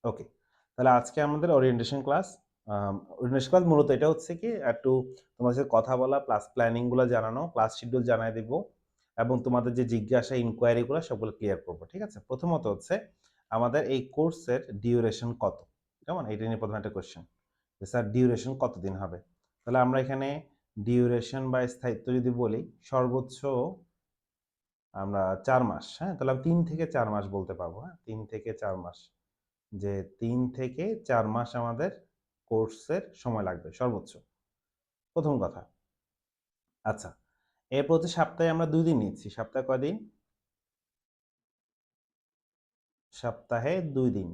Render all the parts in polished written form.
ওকে, তাহলে আজকে আমাদের ওরিয়েন্টেশন ক্লাস। ওরিয়েন্টেশন ক্লাস মূলত এটা হচ্ছে কি একটু তোমার সাথে কথা বলা প্লাস প্ল্যানিংগুলো জানানো, ক্লাস শিডিউল জানাই দিব এবং তোমাদের যে জিজ্ঞাসা ইনকোয়ারিগুলো সবগুলো ক্লিয়ার করবো। ঠিক আছে, প্রথমত হচ্ছে আমাদের এই কোর্সের ডিউরেশন কত, কেমন এটা নিয়ে প্রথম একটা কোয়েশ্চেন যে স্যার ডিউরেশন কতদিন হবে। তাহলে আমরা এখানে ডিউরেশন বা স্থায়িত্ব যদি বলি সর্বোচ্চ আমরা 4 মাস, হ্যাঁ তাহলে আমি 3 থেকে 4 মাস বলতে পারবো। হ্যাঁ 3 থেকে 4 মাস, যে 3 থেকে 4 মাস আমাদের কোর্সের সময় লাগবে সর্বোচ্চ, প্রথম কথা। আচ্ছা, এরপর হচ্ছে সপ্তাহে আমরা 2 দিন নিচ্ছি। সপ্তাহে কয়দিন? সপ্তাহে 2 দিন।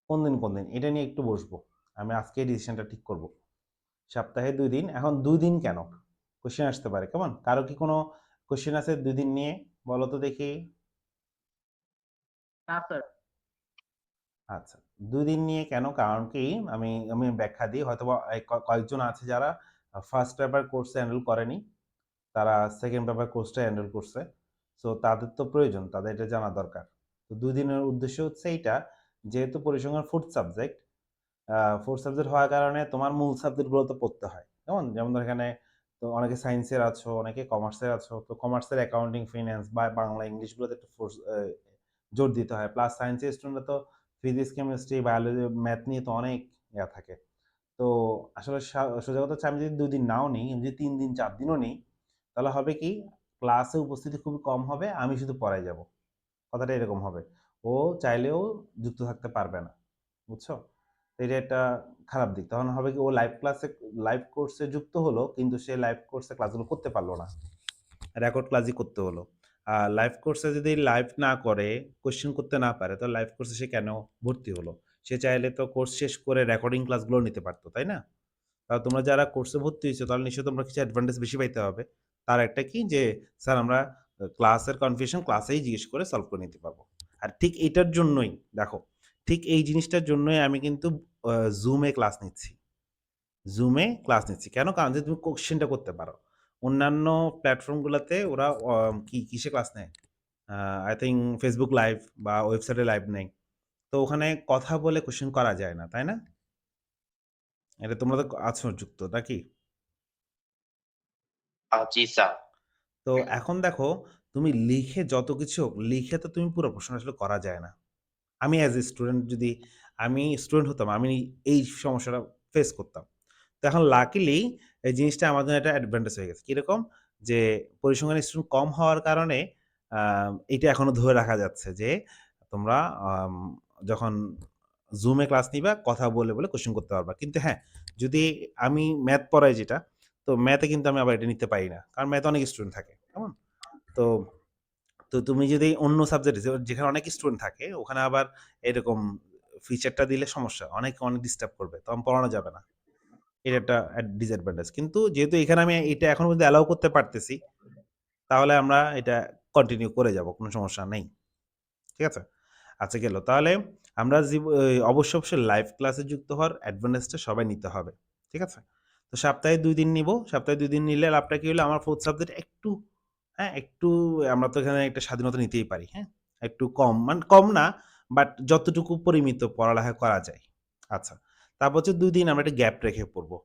কোন দিন কোন দিন এটা নিয়ে একটু বসবো, আমি আজকে ডিসিশনটা ঠিক করব। সপ্তাহে 2 দিন, এখন 2 দিন কেন কোশ্চেন আসতে পারে, কেমন কারো কি কোনো কোশ্চেন আছে 2 দিন নিয়ে? বলো তো দেখি। না স্যার। আচ্ছা, 2 দিন নিয়ে কেন, কারণ কি আমি আমি ব্যাখ্যা দিই। হয়তোবা কয়েকজন আছে যারা ফার্স্ট পেপার কোর্সে এনরোল করেনি, তারা সেকেন্ড পেপার কোর্সটা এনরোল করছে। সো তাদের তো প্রয়োজন, তাদের এটা জানা দরকার। তো 2 দিনের উদ্দেশ্য হচ্ছে এইটা, যেহেতু পরিসংখ্যান ফোর্থ সাবজেক্ট হওয়ার কারণে তোমার মূল সাবজেক্টগুলো তো পড়তে হয়। যেমন যেমন ধর এখানে তো অনেকে সায়েন্সের আছো, অনেকে কমার্সের আছো, তো কমার্সের অ্যাকাউন্টিং ফিন্যান্স বা বাংলা ইংলিশগুলোতে একটু ফোর্স জোর দিতে হয়। প্লাস সায়েন্সের স্টুডেন্টরা তো ফিজিক্স কেমিস্ট্রি বায়োলজি ম্যাথ নিয়ে তো অনেক ইয়া থাকে। তো আসলে সোজা কথা হচ্ছে আমি যদি 2 দিন নাও নিই, আমি যদি 3 দিন 4 দিনও নিই, তাহলে হবে কি ক্লাসে উপস্থিতি খুবই কম হবে, আমি শুধু পড়াই যাব। কথাটা এরকম হবে, ও চাইলেও যুক্ত থাকতে পারবে না, বুঝছো? তো এটা একটা খারাপ দিক। তখন হবে কি ও লাইভ কোর্সে যুক্ত হলো কিন্তু সে লাইভ কোর্সে ক্লাসগুলো করতে পারলো না, রেকর্ড ক্লাসই করতে হলো। আর লাইভ কোর্সে যদি লাইভ না করে, কোশ্চেন করতে না পারে, তো লাইভ কোর্সে সে কেন ভর্তি হলো? সে চাইলে তো কোর্স শেষ করে রেকর্ডিং ক্লাসগুলো নিতে পারতো, তাই না? তাহলে তোমরা যারা কোর্সে ভর্তি হয়েছো তাহলে নিশ্চয়ই তোমরা কিছু অ্যাডভান্টেজ বেশি পাইতে হবে। তার একটা কি যে স্যার আমরা ক্লাসের কনফিউশন ক্লাসেই জিজ্ঞেস করে সলভ করে নিতে পারবো। আর ঠিক এটার জন্যই দেখো, ঠিক এই জিনিসটার জন্যই আমি কিন্তু জুমে ক্লাস নিচ্ছি। জুমে ক্লাস নিচ্ছি কেন? কারণ যে তুমি কোশ্চেনটা করতে পারো। অন্যান্য প্ল্যাটফর্মগুলোতে ওরা কিসে ক্লাস নেয়? আই থিঙ্ক ফেসবুক লাইভ বা ওয়েবসাইটে লাইভ নেয়। তো ওখানে কথা বলে কোশ্চেন করা যায় না, তাই না? এটা তোমরা তো আছো যুক্ত নাকি? জি স্যার। তো এখন দেখো, তুমি লিখে যত কিছু হোক, লিখে তো তুমি পুরো প্রশ্ন আসলে করা যায় না। আমি অ্যাজ এ স্টুডেন্ট যদি আমি স্টুডেন্ট হতাম, আমি এই সমস্যাটা ফেস করতাম। তো এখন লাকিলি এই জিনিসটা আমার জন্য একটা অ্যাডভান্টেজ হয়ে গেছে। কিরকম? যে পরিসংখ্যানের স্টুডেন্ট কম হওয়ার কারণে এইটা এখনো ধরে রাখা যাচ্ছে যে তোমরা আম যখন জুমে ক্লাস নিবা কথা বলে, বলে কোয়েশ্চেন করতে পারবা। কিন্তু হ্যাঁ, যদি আমি ম্যাথ পড়াই যেটা, তো ম্যাথে কিন্তু আমি আবার এটা নিতে পারি না। কারণ ম্যাথে অনেক স্টুডেন্ট থাকে। কেমন? তো তো তুমি যদি অন্য সাবজেক্টে যেখানে অনেক স্টুডেন্ট থাকে ওখানে আবার এরকম ফিচারটা দিলে সমস্যা। অনেকে অনেক ডিস্টার্ব করবে। তখন পড়ানো যাবে না। এটা একটা ডিসঅ্যাডভান্টেজ। কিন্তু যেহেতু এখানে আমি এটা এখনো পর্যন্ত অ্যালাউ করতে পারতেছি, তাহলে আমরা এটা কন্টিনিউ করে যাব। কোনো সমস্যা নেই। ঠিক আছে? আচ্ছা গেল। তাহলে আমরা অবশ্যই, অবশ্যই লাইভ ক্লাসে যুক্ত হওয়ার অ্যাডভান্টেজটা সবাই নিতে হবে। ঠিক আছে? তো সপ্তাহে ২ দিন নিবো। সপ্তাহে ২ দিন নিলে লাভটা কি হলো? আমার 4th সাবজেক্ট একটু, হ্যাঁ, একটু আমরা তো এখানে একটা স্বাধীনতা নিতেই পারি, হ্যাঁ? একটু কম, মানে কম না, বাট যতটুকু পরিমিত পড়ালেখা করা যায়। আচ্ছা। তারপর হচ্ছে ২ দিন আমরা একটা গ্যাপ রেখে পড়বো।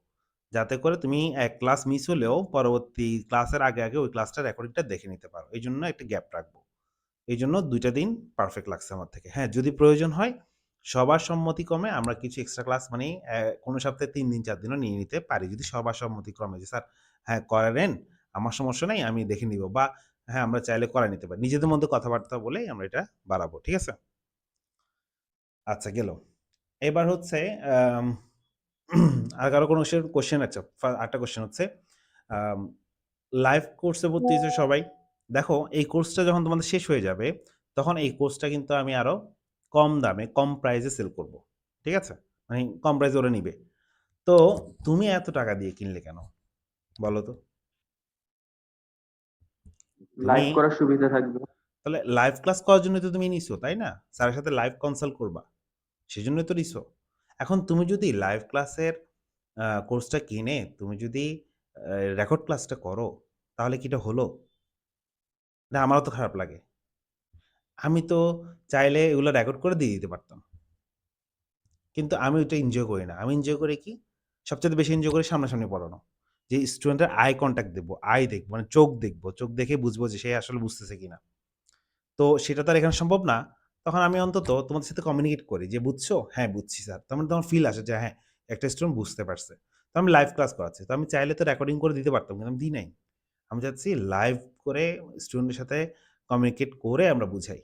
যাতে করে তুমি এক ক্লাস মিস হলেও পরবর্তী ক্লাসের আগে, আগে ওই ক্লাসটার রেকর্ডিংটা দেখে নিতে পারো। এইজন্য একটা গ্যাপ রাখবো। এইজন্য ২ টা দিন পারফেক্ট লাগছে আমার থেকে। হ্যাঁ, যদি প্রয়োজন হয় সবার সম্মতিক্রমে আমরা কিছু এক্সট্রা ক্লাস মানে কোনো সপ্তাহে ৩ দিন ৪ দিনও নিয়ে নিতে পারি। যদি সবার সম্মতিক্রমে যে, "স্যার হ্যাঁ, করেন, আমার সমস্যা নাই, আমি দেখে নিবো" বা হ্যাঁ, আমরা চাইলে করায় নিতে পারি। নিজেদের মধ্যে কথাবার্তা বলেই আমরা এটা বাড়াবো। ঠিক আছে? আচ্ছা গেল। এবার হচ্ছে আম আর কারো কোনো কোয়েশ্চেন আছে? আরেকটা কোয়েশ্চেন হচ্ছে আম লাইভ কোর্সে ভর্তি হয়েছে সবাই। দেখো এই কোর্সটা যখন তোমাদের শেষ হয়ে যাবে, তখন এই কোর্সটা কিন্তু আমি আরো কম দামে, কম প্রাইসে সেল করব। ঠিক আছে? মানে কম প্রাইসে ওরা নিবে। তো তুমি এত টাকা দিয়ে কিনলে কেন? বলো তো? তুমি লাইভ করার সুবিধা থাকবে। তাহলে লাইভ ক্লাস করার জন্যই তো তুমি নিছো, তাই না? স্যারের সাথে লাইভ কনসাল্ট করবা। সেজন্যই তো নিছো। এখন তুমি যদি লাইভ ক্লাসের কোর্সটা কিনে তুমি যদি রেকর্ড ক্লাসটা করো, তাহলে কি এটা হলো? না আমারও তো খারাপ লাগে। আমি তো চাইলে এগুলো রেকর্ড করে দিয়ে দিতে পারতাম। কিন্তু আমি ওইটা এনজয় করি না। আমি এনজয় করি কি? সবচাইতে বেশি এনজয় করি সামনাসামনি পড়ানো। যে স্টুডেন্টের আই কনট্যাক্ট দেখব, আই দেখব মানে চোখ দেখব। চোখ দেখে বুঝবো যে সে আসলে বুঝতেছে কিনা। তো সেটা তো আর এখানে সম্ভব না। তখন আমি অন্তত তোমাদের সাথে কমিউনিকেট করি যে, "বুঝছো?" "হ্যাঁ, বুঝছি স্যার।" তার মানে তখন ফিল আসে যে হ্যাঁ, একটা স্টুডেন্ট বুঝতে পারছে। তো আমি লাইভ ক্লাস করাচ্ছি। তো আমি চাইলে তো রেকর্ডিং করে দিতে পারতাম। কিন্তু আমি দিই নাই। আমি চাচ্ছি লাইভ করে স্টুডেন্টের সাথে কমিউনিকেট করে আমরা বুঝাই।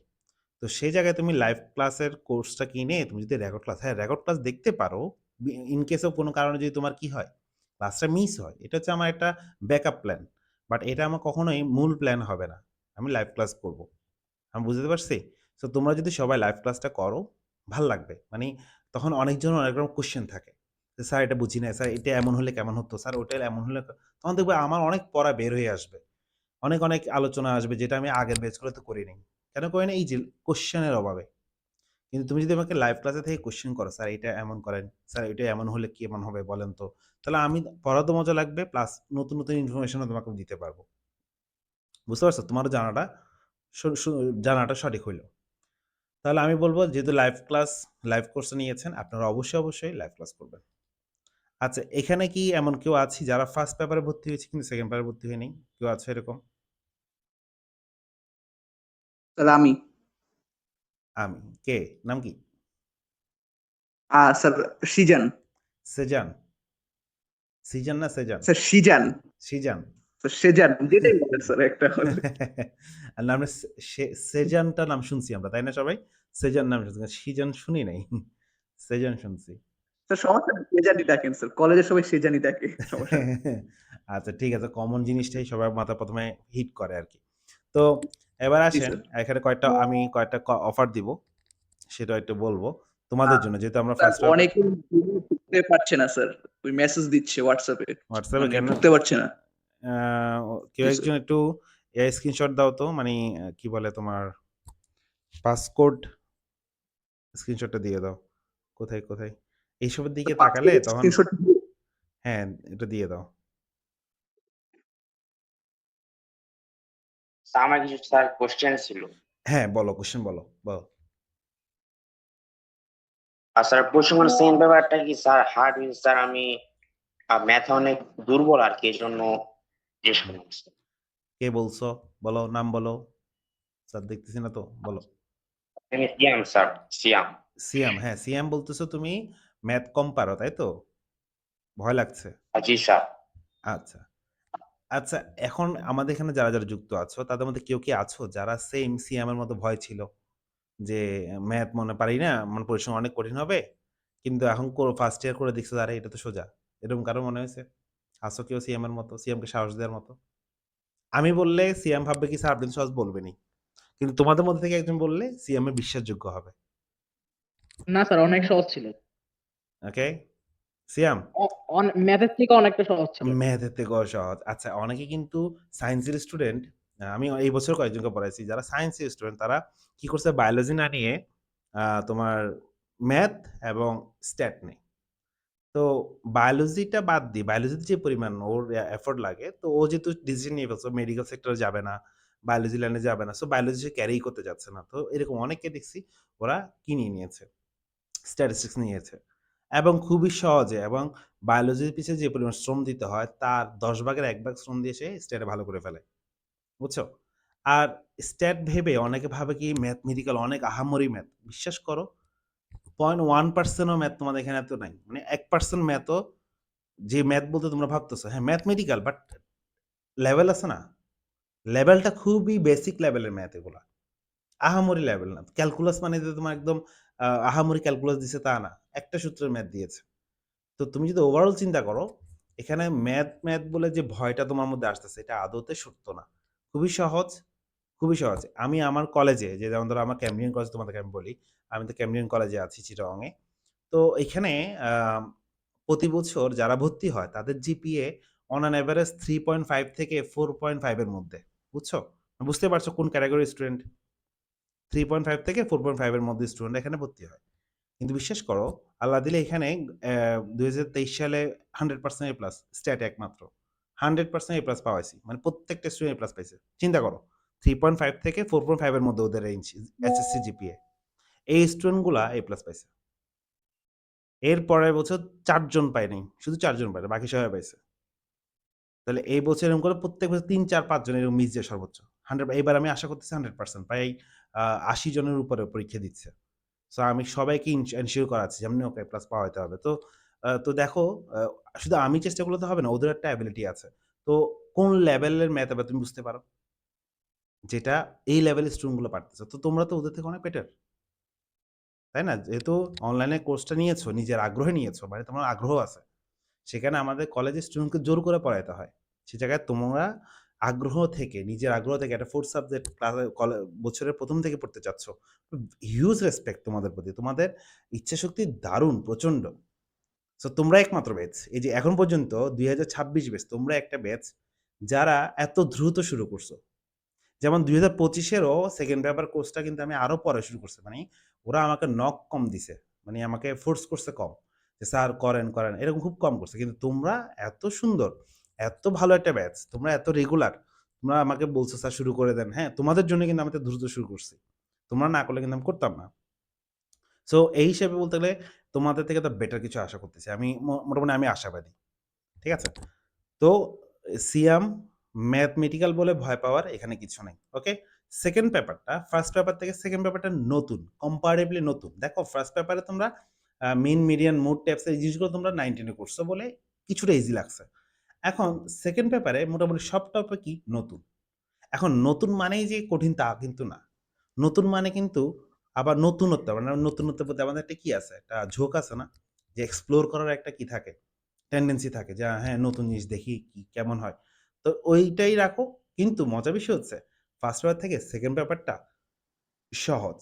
তো সেই জায়গায় তুমি লাইভ ক্লাসের কোর্সটা কিনে তুমি যদি রেকর্ড ক্লাস হ্যাঁ, রেকর্ড ক্লাস দেখতে পারো। ইন কেস অফ কোনো কারণে যদি তোমার কি হয়, ক্লাসটা মিস হয়। এটা হচ্ছে আমার একটা ব্যাকআপ প্ল্যান। বাট এটা আমার কখনোই মূল প্ল্যান হবে না। আমি লাইভ ক্লাস করব। আমি বুঝাতে পারছি? সো তোমরা যদি সবাই লাইভ ক্লাসটা করো, ভাল লাগবে। মানি তখন অনেকজনের অনেক রকম কোয়েশ্চেন থাকে। যে, "স্যার এটা বুঝি নাই। স্যার এটা এমন হলে কেমন হতো? স্যার ওটা এমন হলে" তখন দেখবে আমার অনেক পড়া বের হয়ে আসবে। অনেক, অনেক আলোচনা আসবে যেটা আমি আগের ব্যাচগুলোতে করি নাই। কেন করি নাই? এই যে কোয়েশ্চেন এর অভাবে। কিন্তু তুমি যদি আমাকে লাইভ ক্লাসে থেকে কোয়েশ্চেন করো, "স্যার এটা এমন করেন, স্যার এটা এমন হলে কেমন হবে বলেন তো?" তাহলে আমি পড়াতেও মজা লাগবে প্লাস নতুন, নতুন ইনফরমেশনও তোমাকে দিতে পারব। বুঝতে পারছো? তোমারও জানাটা সু সু জানাটা সঠিক হইল। তাহলে আমি বলব যেহেতু লাইভ কোর্সে নিয়েছেন, আপনারা অবশ্যই, অবশ্যই লাইভ ক্লাস করবেন। আচ্ছা এখানে কি এমন কেউ আছি যারা ফার্স্ট পেপারে ভর্তি হয়েছে কিন্তু সেকেন্ড পেপারে ভর্তি হয় নাই? কেউ আছে এরকম? স্যার আমি। আমি। কে? নাম কি? স্যার সিজান। সেজান? সিজান না সেজান? স্যার সিজান। সিজান। স্যার সেজান যেটাই বলেন স্যার একটা হলে। আর নামটা সেজানটা নাম শুনছি আমরা, তাই না সবাই? সেজান নাম শুনছি। সিজান শুনি নাই। সেজান শুনছি। স্যার সমস্যা নেই, সেজানই ডাকেন স্যার। কলেজের সবাই সেজানই ডাকে। সমস্যা নেই। আচ্ছা ঠিক আছে। কমন জিনিসটাই সবার মাথায় ১ম এ হিট করে আরকি। তো এবার জি আসেন স্যার। এখানে কয়েকটা অফার দিব। সেটাও একটু বলব। আ তোমাদের জন্য যেহেতু আমরা স্যার ফার্স্ট পেপার অনেকেই ঢুকতে পারছে না স্যার। ওই মেসেজ দিচ্ছে WhatsApp এ। হোয়াটসঅ্যাপে মানে কেন ঢুকতে পারছে না। আ কেউ জি স্যার। একজন একটু স্ক্রিনশট দাও তো। মানি কি বলে তোমার পাসকোড স্ক্রিনশটটা দিয়ে দাও। কোথায়, কোথায়? এইসবের দিকে তাকালে পাসপোর্টের তখন স্ক্রিনশট হ্যাঁ, এটা দিয়ে দাও। স্যার আমার কিছু স্যার কোয়েশ্চেন ছিল। হ্যাঁ, বলো কোয়েশ্চেন বলো, আর স্যার প্রশ্ন সেকেন্ড পেপারটা কি স্যার হার্ড হয়েছে স্যার আমি ম্যাথে অনেক দুর্বল আরকি এজন্য জিজ্ঞেস করলাম স্যার। কে বলছো? বলো, নাম বলো। স্যার দেখতেছি না তো, বলো। আমি সিয়াম স্যার, সিয়াম। সিয়াম, হ্যাঁ, সিয়াম বলতেছো তুমি ম্যাথ কম পারো, তাই তো? ভয় লাগছে? জি স্যার। আচ্ছা। আচ্ছা, এখন আমাদের এখানে যারা যুক্ত আছো, তাদের মধ্যে কেউ কি আছো যারা সেইম সিয়ামের মতো ভয় ছিল? যে ম্যাথ মনে পারি না, মানে পরিশ্রম অনেক কঠিন হবে। কিন্তু এখন ফার্স্ট ইয়ার করে দেখছো আরে এটা তো সোজা। এরকম কারো মনে হয়েছে? আছো কেউ সিয়ামের মতো? সিয়ামকে সাহস দেওয়ার মতো? আমি বললে সিয়াম ভাববে কি স্যার আপনি তো সহজ বলবেনই। কিন্তু তোমাদের মধ্যে থেকে একজন বললে সিয়াম এর বিশ্বাসযোগ্য হবে। না স্যার অনেক সহজ ছিল। ওকে? সিয়াম অ অন ম্যাথের থেকে অনেকটা সহজ ছিল। ম্যাথের থেকেও সহজ। আচ্ছা অনেকে কিন্তু সায়েন্সের স্টুডেন্ট আমি এই বছর কয়েকজনকে পড়াইছি যারা সায়েন্সের স্টুডেন্ট তারা কি করছে বায়োলজি না নিয়ে তোমার ম্যাথ এবং স্ট্যাট নেয়। তো বায়োলজিটা বাদ দিই। বায়োলজিতে যে পরিমাণ ওর এফোর্ট লাগে, তো ও যেহেতু ডিসিশন নিয়ে ফেলছে মেডিকেল সেক্টরে যাবে না, বায়োলজি লাইনে যাবে না। সো বায়োলজি সে ক্যারিই করতে যাচ্ছে না। তো এরকম অনেককে দেখছি ওরা কি নিয়ে নিয়েছে? স্ট্যাটিস্টিক্স নিয়েছে। এবং খুবই সহজে এবং বায়োলজির পিছে যে পরিমাণ শ্রম দিতে হয় তার ১০ ভাগের ১ ভাগ শ্রম দিয়ে সে স্ট্যাটে ভালো করে ফেলে। বুঝছো? আর স্ট্যাট ভেবে অনেকে ভাবে কি ম্যাথমেটিক্যাল অনেক আহামরি ম্যাথ। বিশ্বাস করো 0.1% ও ম্যাথ তোমাদের এখানে এত নাই। মানে 1% ম্যাথও যে ম্যাথ বলতে তোমরা ভাবতেছো, হ্যাঁ ম্যাথমেটিক্যাল বাট লেভেল আছে না? লেভেলটা খুবই বেসিক লেভেলের ম্যাথ এগুলা। আহামরি লেভেল না। ক্যালকুলাস মানে যে তোমার একদম আহামরি ক্যালকুলাস দিছে তা না। একটা সূত্রের ম্যাথ দিয়েছে। তো তুমি যদি ওভারঅল চিন্তা করো, এখানে ম্যাথ বলে যে ভয়টা তোমার মধ্যে আসতেছে এটা আদৌতে সত্য না। খুবই সহজ, খুবই সহজ। আমি আমার কলেজে যে যেমন ধরো আমার ক্যামব্রিয়ান কলেজ তোমাদেরকে আমি বলি। আমি তো ক্যামব্রিয়ান কলেজে আছি চিটাগং এ। তো এখানে আম প্রতি বছর যারা ভর্তি হয় তাদের জিপিএ অন অ্যান এভারেজ 3.5 থেকে 4.5 এর মধ্যে। বুঝছো? বুঝতে পারছো কোন ক্যাটেগরির স্টুডেন্ট? 3.5 থেকে 4.5 এর মধ্যে স্টুডেন্ট এখানে ভর্তি হয়। কিন্তু বিশ্বাস করো আল্লাহ দিলে এখানে ২০২৩ সালে 100% এ প্লাস স্ট্যাট একমাত্র। 100% এ প্লাস পাওয়াইছি। মানে প্রত্যেকটা স্টুডেন্ট এ প্লাস পাইছে। চিন্তা করো। 3.5 থেকে 4.5 এর মধ্যে ওদের রেঞ্জ এসএসসি জিপিএ। এই স্টুডেন্টগুলা A+ পাইছে। এর পরের বছর ৪ জন পায় নাই। শুধু ৪ জন পায় নাই, বাকি সবাই পাইছে। তাহলে এই বছর এরকম করে প্রত্যেক বছর ৩, ৪, ৫ জন এরকম মিস যায় সর্বোচ্চ। 100 এবার আমি আশা করতেছি 100% প্রায় ৮০ জনের উপরে পরীক্ষা দিচ্ছে। সো আমি সবাইকে এনশিওর করাচ্ছি যে এমনি ওকে A+ পাওয়াইতে হবে। তো দেখো আ শুধু আমি চেষ্টা করলে তো হবে না। ওদের একটা এবিলিটি আছে। তো কোন লেভেলের ম্যাথ এবার তুমি বুঝতে পারো? যেটা এই লেভেলের স্টুডেন্ট গুলো পারতেছে। তো তোমরা তো ওদের থেকে অনেক বেটার। তাই না? যেহেতু অনলাইনে কোর্সটা নিয়েছো, নিজের আগ্রহে নিয়েছো, মানে তোমার আগ্রহ আছে। সেখানে আমাদের কলেজের স্টুডেন্টকে জোর করে পড়াইতে হয়। সে জায়গায় তোমরা আগ্রহ থেকে, নিজের আগ্রহ থেকে একটা 4 সাবজেক্ট ক্লাসে বছরের ১ম থেকে পড়তে চাচ্ছ। হিউজ রেসপেক্ট তোমাদের প্রতি। তোমাদের ইচ্ছাশক্তি দারুণ, প্রচন্ড। সো তোমরা একমাত্র ব্যাচ। এই যে এখন পর্যন্ত ২০২৬ ব্যাচ, তোমরা একটা ব্যাচ যারা এত দ্রুত শুরু করছো। যেমন ২০২৫ এরও সেকেন্ড পেপার কোর্সটা কিন্তু আমি আরো পরে শুরু করছি। মানে ওরা আমাকে নক কম দিছে। মানে আমাকে ফোর্স করছে কম। যে স্যার করেন, করেন। এরকম খুব কম করছে। কিন্তু তোমরা এত সুন্দর, এত ভালো একটা ব্যাচ, তোমরা এত রেগুলার। তোমরা আমাকে বলছো স্যার শুরু করে দেন। হ্যাঁ, তোমাদের জন্য কিন্তু আমি এত দ্রুত শুরু করছি। তোমরা না করলে কিন্তু আমি করতাম না। সো এই হিসেবে বলতে গেলে তোমাদের থেকে তো বেটার কিছু আশা করতেছি। আমি মোটামুটি আমি আশাবাদী। ঠিক আছে? তো সিয়াম ম্যাথমেটিক্যাল বলে ভয় পাওয়ার এখানে কিছু নাই। ওকে? সেকেন্ড পেপারটা ফার্স্ট পেপার থেকে সেকেন্ড পেপারটা নতুন, কম্পারেটিভলি নতুন। দেখো ফার্স্ট পেপারে তোমরা মিন, মিডিয়ান, মোড, টাইপস এই জিনিসগুলো তোমরা 9, 10 এ করছো বলে কিছুটা ইজি লাগছে। এখন সেকেন্ড পেপারে মোটামুটি সব টপিকই নতুন। এখন নতুন মানেই যে কঠিন তা কিন্তু না। নতুন মানে কিন্তু আবার নতুনত্ব, মানে নতুনত্বের প্রতি আমাদের একটা কি আছে? একটা ঝোঁক আছে না? যে এক্সপ্লোর করার একটা কি থাকে? টেনডেন্সি থাকে যে হ্যাঁ, নতুন জিনিস দেখি কি কেমন হয়। তো ওইটাই রাখো। কিন্তু মজার বিষয় হচ্ছে ফার্স্ট পেপার থেকে সেকেন্ড পেপারটা সহজ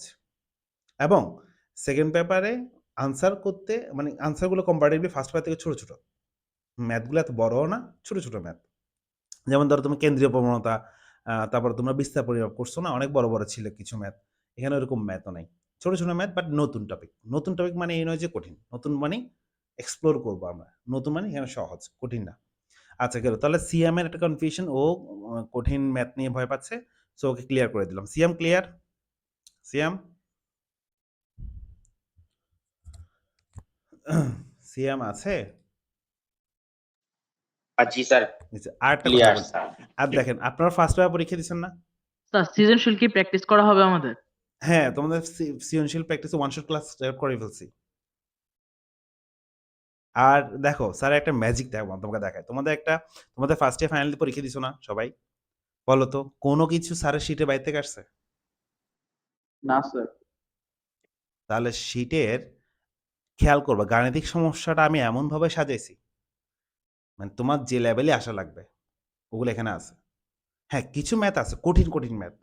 এবং সেকেন্ড পেপারে আনসার করতে মানে আনসারগুলো কম্পারেটিভলি ফার্স্ট পেপার থেকে ছোট, ছোট। ম্যাথগুলো এত বড়ও না, ছোট, ছোট ম্যাথ। যেমন ধরো তুমি কেন্দ্রীয় প্রবণতা, তারপরে তোমরা বিস্তার পরিমাপ করছো না? অনেক বড়, বড় ছিল কিছু ম্যাথ। এখানে ওরকম ম্যাথও নাই। ছোট, ছোট ম্যাথ বাট নতুন টপিক। নতুন টপিক মানে এই নয় যে কঠিন। নতুন মানেই এক্সপ্লোর করব আমরা। নতুন মানে এখানে সহজ, কঠিন না। আচ্ছা গেল। তাহলে সিয়াম এর একটা কনফিউশন, ও কঠিন ম্যাথ নিয়ে ভয় পাচ্ছে। সো ওকে ক্লিয়ার করে দিলাম। সিয়াম ক্লিয়ার? সিয়াম? সিয়াম আছে? জি স্যার, আচ্ছা, আরেকটা কথা ক্লিয়ার বলি। স্যার। আর দেখেন আপনারা ফার্স্ট পেপার পরীক্ষা দিচ্ছেন না? স্যার সৃজনশীল কি প্র্যাকটিস করা হবে আমাদের? হ্যাঁ, তোমাদের সৃজনশীল প্র্যাকটিসে ওয়ান শট ক্লাস করে ফেলছি। আর দেখো স্যার একটা ম্যাজিক তোমাকে দেখায়। তোমাদের ফার্স্ট ইয়ার ফাইনাল পরীক্ষা দিছো না সবাই? বলো তো কোনো কিছু স্যারের শিটে বাইরে থেকে আসছে? না স্যার। তাহলে শিটের খেয়াল করবা গাণিতিক সমস্যাটা আমি এমনভাবে সাজাইছি, মানে তোমার যে লেভেলে আসা লাগবে ওগুলো এখানে আছে। হ্যাঁ, কিছু ম্যাথ আছে কঠিন, কঠিন ম্যাথ।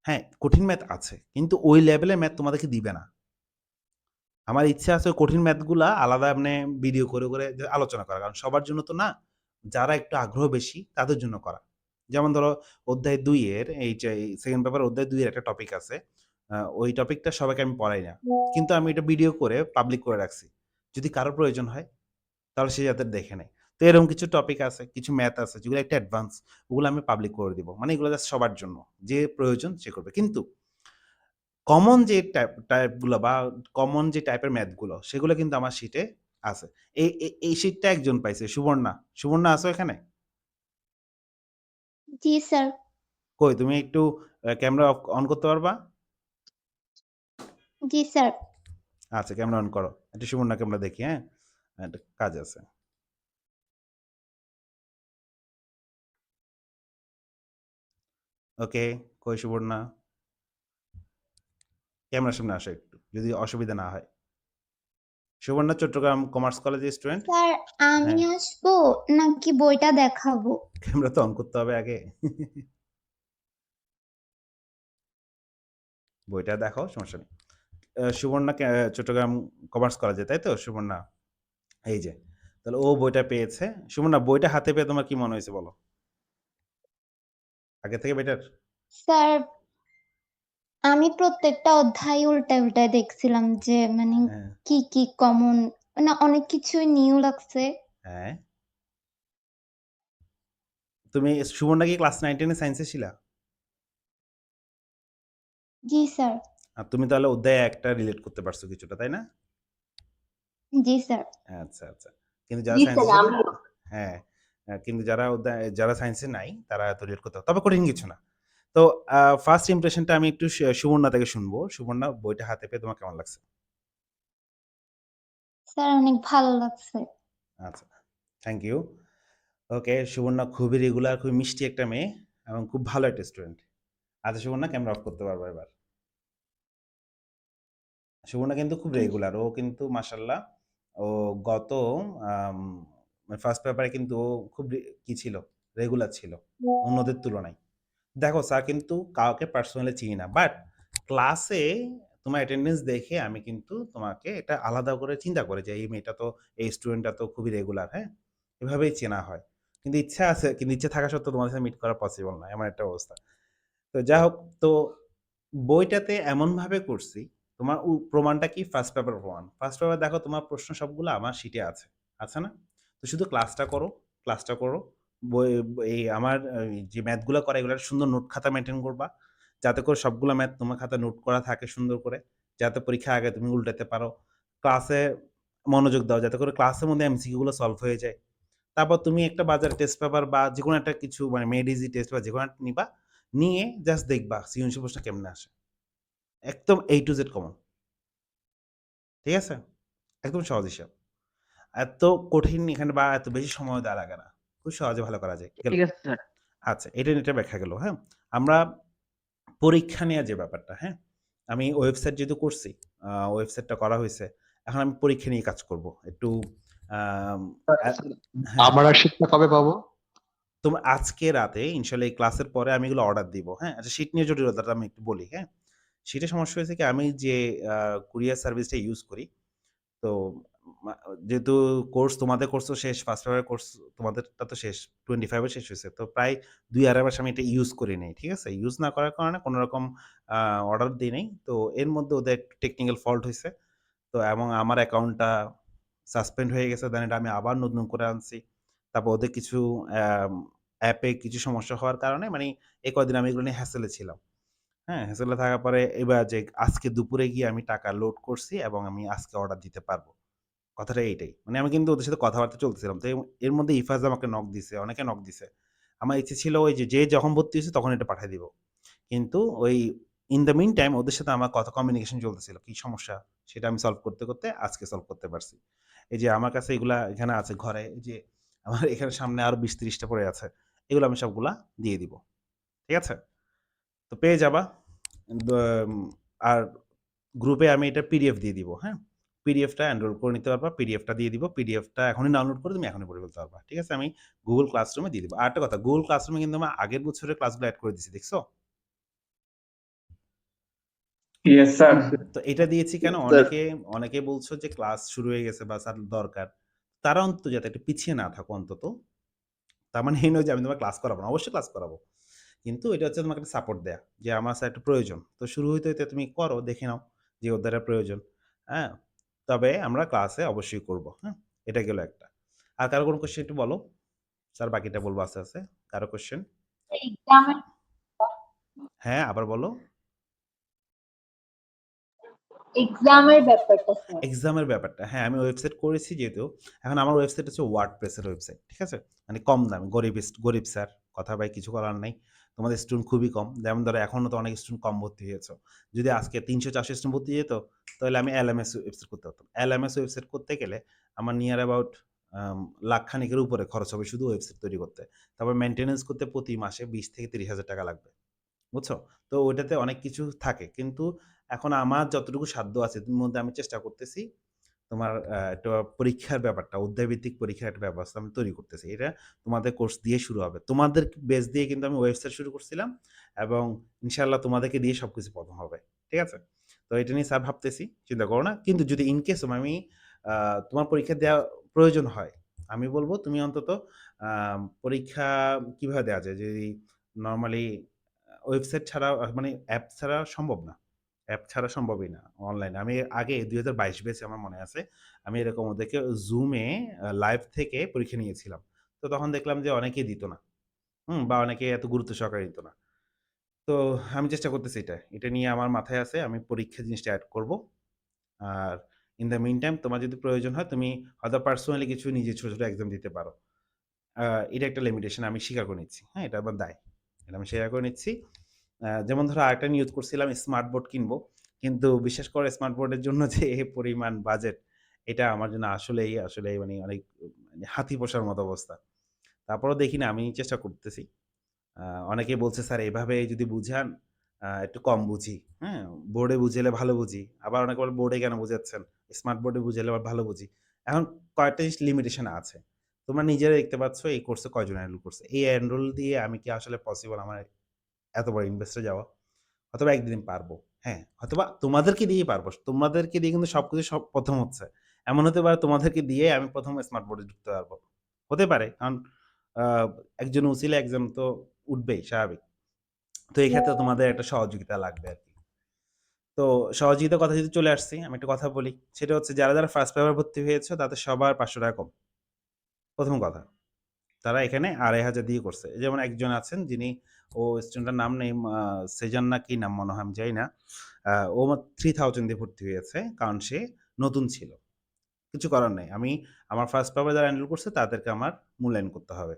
হ্যাঁ, কঠিন ম্যাথ আছে। কিন্তু ওই লেভেলের ম্যাথ তোমাদেরকে দিবে না। আমার ইচ্ছা আছে ওই কঠিন ম্যাথগুলা আলাদা এমনে ভিডিও করে, করে যে আলোচনা করা। কারণ সবার জন্য তো না। যারা একটু আগ্রহ বেশি তাদের জন্য করা। যেমন ধরো অধ্যায় ২ এর এই যে সেকেন্ড পেপার অধ্যায় ২ এর একটা টপিক আছে। ওই টপিকটা সবাইকে আমি পড়াই না। কিন্তু আমি এটা ভিডিও করে পাবলিক করে রাখছি। যদি কারো প্রয়োজন হয় তাহলে সে যাতে দেখে নেয়। তো এরকম কিছু টপিক আছে, কিছু ম্যাথ আছে যেগুলো একটু অ্যাডভান্স, ওগুলো আমি পাবলিক করে দিব। মানে এগুলো জাস্ট সবার জন্য। যে প্রয়োজন সে করবে। কিন্তু কমন যে টাইপগুলো বা কমন যে টাইপের ম্যাথগুলো সেগুলো কিন্তু আমার শিটে আছে। এই শিটটা একজন পাইছে সুবর্ণা। সুবর্ণা আছো এখানে? জি স্যার। কই তুমি একটু ক্যামেরা অন করতে পারবা? জি স্যার। আচ্ছা ক্যামেরা অন করো। একটু সুবর্ণাকে আমরা দেখি, হ্যাঁ? একটা কাজ আছে। ওকে, কই সুবর্ণা? ক্যামেরার সামনে আসো একটু, যদি অসুবিধা না হয়। সুবর্ণা চট্টগ্রাম কমার্স কলেজের স্টুডেন্ট? স্যার আমি হ্যাঁ, আসবো নাকি বইটা দেখাবো? ক্যামেরা তো অন করতে হবে আগে। বইটা দেখাও, সমস্যা নেই। সুবর্ণা চট্টগ্রাম কমার্স কলেজে, তাই তো সুবর্ণা? এই যে। তাহলে ও বইটা পেয়েছে। সুবর্ণা বইটা হাতে পেয়ে তোমার কি মনে হয়েছে বলো? আগের থেকে বেটার? স্যার আমি প্রত্যেকটা অধ্যায় উল্টায় উল্টায় দেখছিলাম যে মানে হ্যাঁ, কি কি কমন, মানে অনেক কিছুই নিউ লাগছে। হ্যাঁ। তুমি সুবর্ণা কি ক্লাস 9, 10 এ সায়েন্সে ছিলা? জি স্যার। আর তুমি তাহলে অধ্যায় ১ টা রিলেট করতে পারছো কিছুটা, তাই না? জি স্যার। আচ্ছা, আচ্ছা। কিন্তু যারা জি সায়েন্সে স্যার, ছিল আমিও। হ্যাঁ, কিন্তু যারা সায়েন্সে নাই তারা এত রিলেট করতে তবে কঠিন কিছু না। তো ফার্স্ট ইমপ্রেশনটা আমি একটু সুবর্ণা থেকে শুনবো। সুবর্ণা, বইটা হাতে পেয়ে তোমার কেমন লাগছে? স্যার অনেক ভালো লাগছে। আচ্ছা, থ্যাংক ইউ। ওকে, সুবর্ণা খুবই রেগুলার, খুবই মিষ্টি একটা মেয়ে এবং খুব ভালো একটা স্টুডেন্ট। আচ্ছা সুবর্ণা, ক্যামেরা অফ করতে পারবা এবার। সুবর্ণা কিন্তু খুব রেগুলার। ও কিন্তু মাশাআল্লাহ ও গত আম ফার্স্ট পেপারে কিন্তু ও খুব কি ছিল? রেগুলার ছিল অন্যদের তুলনায়। দেখো স্যার কিন্তু কাউকে পার্সোনালি চিনি না। বাট ক্লাসে তোমার অ্যাটেন্ডেন্স দেখে আমি কিন্তু তোমাকে এটা আলাদা করে চিন্তা করি যে এই মেয়েটা তো এই স্টুডেন্টটা তো খুবই রেগুলার, হ্যাঁ? এভাবেই চেনা হয়। কিন্তু ইচ্ছা আছে, কিন্তু ইচ্ছা থাকা সত্ত্বেও তোমাদের সাথে মিট করা পসিবল না। এমন একটা অবস্থা। তো যা হোক, তো বইটাতে এমনভাবে করছি, তোমার প্রমাণটা কি? ফার্স্ট পেপার প্রমাণ। ফার্স্ট পেপার দেখো তোমার প্রশ্ন সবগুলো আমার শিটে আছে। আছে না? তো শুধু ক্লাসটা করো। বই এই আমার যে ম্যাথগুলা করা এগুলার সুন্দর নোট খাতা মেইনটেইন করবা। যাতে করে সবগুলা ম্যাথ তোমার খাতায় নোট করা থাকে সুন্দর করে। যাতে পরীক্ষার আগে তুমি উল্টাতে পারো। ক্লাসে মনোযোগ দাও যাতে করে ক্লাসের মধ্যে এমসিকিউ গুলো সলভ হয়ে যায়। তারপর তুমি একটা বাজারে টেস্ট পেপার বা যেকোনো একটা কিছু মানে মেড ইজি টেস্ট বা যেকোনো একটা নিবা। নিয়ে জাস্ট দেখবা সৃজনশীল প্রশ্ন কেমনে আসে। একদম A to Z কমন। ঠিক আছে? একদম সহজ হিসাব। এত কঠিন এখানে বা এত বেশি সময় দেওয়া লাগে না। খুব সহজে ভালো করা যায়। গেল। ঠিক আছে স্যার। আচ্ছা, এটা ব্যাখ্যা গেল, হ্যাঁ? আমরা পরীক্ষা নেওয়ার যে ব্যাপারটা, হ্যাঁ? আমি ওয়েবসাইট যেহেতু করছি, ওয়েবসাইটটা করা হইছে। এখন আমি পরীক্ষা নিয়ে কাজ করব। একটু আম অ্যা হ্যাঁ, আমার আর শীটটা কবে পাবো? তোমরা আজকে রাতে ইনশাআল্লাহ এই ক্লাসের পরে আমি এগুলো অর্ডার দিব, হ্যাঁ? আচ্ছা, শীট নিয়ে জটিলতাটা আমি একটু বলি, হ্যাঁ? শীটে সমস্যা হয়েছে কি আমি যে কুরিয়ার সার্ভিসটা ইউজ করি, তো মা যেহেতু তোমাদের কোর্স তো শেষ, ফার্স্ট ইয়ারের কোর্স তোমাদেরটা তো শেষ, 25 এ শেষ হইছে। তো প্রায় ২-২.৫ মাস আমি এটা ইউজ করি নাই। ঠিক আছে? ইউজ না করার কারণে কোন রকম আ অর্ডার দেই নাই। তো এর মধ্যে ওদের একটু টেকনিক্যাল ফল্ট হইছে। তো এবং আমার অ্যাকাউন্টটা সাসপেন্ড হয়ে গেছে। দেন এটা আমি আবার নতুন করে আনছি। তারপর ওদের কিছু অ্যাপে কিছু সমস্যা হওয়ার কারণে মানে এই কয়দিন আমি এগুলো নিয়ে হ্যাসেল এ ছিলাম। হ্যাঁ? হ্যাসেল এ থাকার পরে এবার যে আজকে দুপুরে গিয়ে আমি টাকা লোড করছি এবং আমি আজকে অর্ডার দিতে পারব। কথাটা এইটাই। মানে আমি কিন্তু ওদের সাথে কথাবার্তা চলতেছিলাম। তো এর মধ্যে ইফাজ আমাকে নক দিছে, অনেকে নক দিছে। আমার ইচ্ছে ছিল ওই যে যখন ভর্তি হইছে তখন এটা পাঠায় দিব। কিন্তু ওই ইন দ্য মিন টাইম ওদের সাথে আমার কথা কমিউনিকেশন চলতেছিল। কি সমস্যা? সেটা আমি সলভ করতে আজকে সলভ করতে পারছি। এই যে আমার কাছে এগুলা এখানে আছে ঘরে, এই যে আমার এখানে সামনে আরো ২০-৩০ টা পড়ে আছে। এগুলো আমি সবগুলা দিয়ে দিব। ঠিক আছে? তো পেয়ে যাবা। দম আর গ্রুপে আমি এটা পিডিএফ দিয়ে দিব, হ্যাঁ? পিডিএফটা এনরোল করে নিতে পারবা। পিডিএফটা দিয়ে দিব। পিডিএফটা এখনই ডাউনলোড করে তুমি এখনই পড়ে ফেলতে পারবা। ঠিক আছে? আমি Google Classroom এ দিয়ে দিব। আরেকটা কথা, Google Classroom এ কিন্তু আমি আগের বছরের ক্লাসগুলো এড করে দিছি। দেখছো? Yes sir. তো এটা দিয়েছি কেন? স্যার অনেকে বলছো যে ক্লাস শুরু হয়ে গেছে বা স্যার দরকার। তারা অন্তত যাতে একটু পিছিয়ে না থাকো অন্তত। তার মানে এই নয় যে আমি তোমাকে ক্লাস করাবো না। অবশ্যই ক্লাস করাবো। কিন্তু এটা হচ্ছে তোমাকে একটা সাপোর্ট দেয়া। যে আমার স্যার একটু প্রয়োজন। তো শুরু হইতে তুমি করো, দেখে নাও যে ওর দ্বারা প্রয়োজন। হ্যাঁ? তবে আমরা ক্লাসে অবশ্যই করব। হ্যাঁ? এটা গেল একটা। আর কারো কোনো কোয়েশ্চেন একটু বলো? স্যার বাকিটা বলবো আস্তে, আস্তে। কারো কোয়েশ্চেন? এক্সামের হ্যাঁ, আবার বলো। এক্সামের ব্যাপারটা স্যার। এক্সামের ব্যাপারটা। হ্যাঁ, আমি ওয়েবসাইট করেছি যেহেতু, এখন আমার ওয়েবসাইট হচ্ছে WordPress এর ওয়েবসাইট। ঠিক আছে? মানে কম দামি, গরিব স্যার। কথা ভাই কিছু করার নাই। তোমাদের স্টুডেন্ট খুবই কম। যেমন ধরো এখনো তো অনেক স্টুডেন্ট কম ভর্তি হয়েছে। যদি আজকে ৩০০-৪০০ স্টুডেন্ট ভর্তি যেত, তাহলে আমি LMS ওয়েবসাইট করতে পারতাম। LMS ওয়েবসাইট করতে গেলে আমার নিয়ার অ্যাবাউট লাখ খানেকের উপরে খরচ হবে শুধু ওয়েবসাইট তৈরি করতে। তারপর মেইনটেন্যান্স করতে প্রতি মাসে ২০,০০০-৩০,০০০ টাকা লাগবে। বুঝছো? তো ওইটাতে অনেক কিছু থাকে। কিন্তু এখন আমার যতটুকু সাধ্য আছে এর মধ্যে আমি চেষ্টা করতেছি তোমার একটা পরীক্ষার ব্যাপারটা, অধ্যায়ভিত্তিক পরীক্ষার একটা ব্যবস্থা আমি তৈরি করতেছি। এটা তোমাদের কোর্স দিয়ে শুরু হবে। তোমাদের বেস দিয়ে কিন্তু আমি ওয়েবসাইট শুরু করছিলাম এবং ইনশাআল্লাহ তোমাদেরকে দিয়ে সবকিছু প্রথম হবে। ঠিক আছে? তো এটা নিয়ে স্যার ভাবতেছি, চিন্তা করো না। কিন্তু যদি ইন কেস আমি তোমার পরীক্ষা দেওয়া প্রয়োজন হয়, আমি বলব তুমি অন্তত পরীক্ষা কিভাবে দেওয়া যায়? যদি নরমালি ওয়েবসাইট ছাড়া মানে অ্যাপ ছাড়া সম্ভব না। অ্যাপ ছাড়া সম্ভবই না অনলাইনে। আমি আগে ২০২২ ব্যাচে আমার মনে আছে। আমি এরকম ওদেরকে Zoom এ লাইভ থেকে পরীক্ষা নিয়েছিলাম। তো তখন দেখলাম যে অনেকেই দিত না। বা অনেকে এত গুরুত্ব সহকারে নিত না। তো আমি চেষ্টা করতেছি এটা। এটা নিয়ে আমার মাথায় আছে আমি পরীক্ষা জিনিসটা এড করব। আর ইন দ্য মিন টাইম তোমার যদি প্রয়োজন হয় তুমি হয়তো পার্সোনালি কিছু নিজে ছোট, ছোট এক্সাম দিতে পারো। আ এটা একটা লিমিটেশন আমি স্বীকার করে নিচ্ছি। হ্যাঁ? এটা আমার দায়। এটা আমি স্বীকার করে নিচ্ছি। যেমন ধরো আরেকটা নিউজ করছিলাম স্মার্ট বোর্ড কিনবো। কিন্তু বিশ্বাস করো স্মার্ট বোর্ডের জন্য যে পরিমাণ বাজেট এটা আমার জন্য আসলেই মানে অনেক মানে হাতি পোষার মতো অবস্থা। তারপরেও দেখি না আমি চেষ্টা করতেছি। আ অনেকেই বলছে, "স্যার এভাবে যদি বুঝান একটু কম বুঝি।" হ্যাঁ? বোর্ডে বুঝাইলে ভালো বুঝি। আবার অনেকে বলে, "বোর্ডে কেন বুঝাচ্ছেন? স্মার্ট বোর্ডে বুঝাইলে আবার ভালো বুঝি।" এখন কয়েকটা জিনিস লিমিটেশন আছে। তোমরা নিজেরা দেখতে পাচ্ছ এই কোর্সে কয়জন এনরোল করছে। এই এনরোল দিয়ে আমি কি আসলে পসিবল আমার এত বড় ইনভেস্টে যাওয়া? হয়তোবা একদিন পারবো। হ্যাঁ, হয়তোবা তোমাদেরকে দিয়েই পারবো। তোমাদেরকে দিয়ে কিন্তু সবকিছু ১ম হচ্ছে। এমন হতে পারে তোমাদেরকে দিয়ে আমি ১ম স্মার্ট বোর্ডে ঢুকতে পারবো। হতে পারে। কারণ আ একজন উছিলে একজন তো উঠবেই স্বাভাবিক। তো এই ক্ষেত্রে তোমাদের একটা সহযোগিতা লাগবে আরকি। তো সহযোগিতার কথা যদি চলে আসছি, আমি একটা কথা বলি। সেটা হচ্ছে যারা ফার্স্ট পেপার ভর্তি হয়েছে তাদের সবার ৳৫০০ কম। ১ম কথা। তারা এখানে ২৫০০ দিয়ে করছে। যেমন একজন আছেন যিনি স্টুডেন্টের নাম নেই সেজান না কি নাম মনে হয় আমি জানি না। ও ৩০০০ দিয়ে ভর্তি হয়েছে। কারণ সে নতুন ছিল। কিছু করার নাই। আমার ফার্স্ট পেপারে যারা এনরোল করছে তাদেরকে আমার মূল্যায়ন করতে হবে।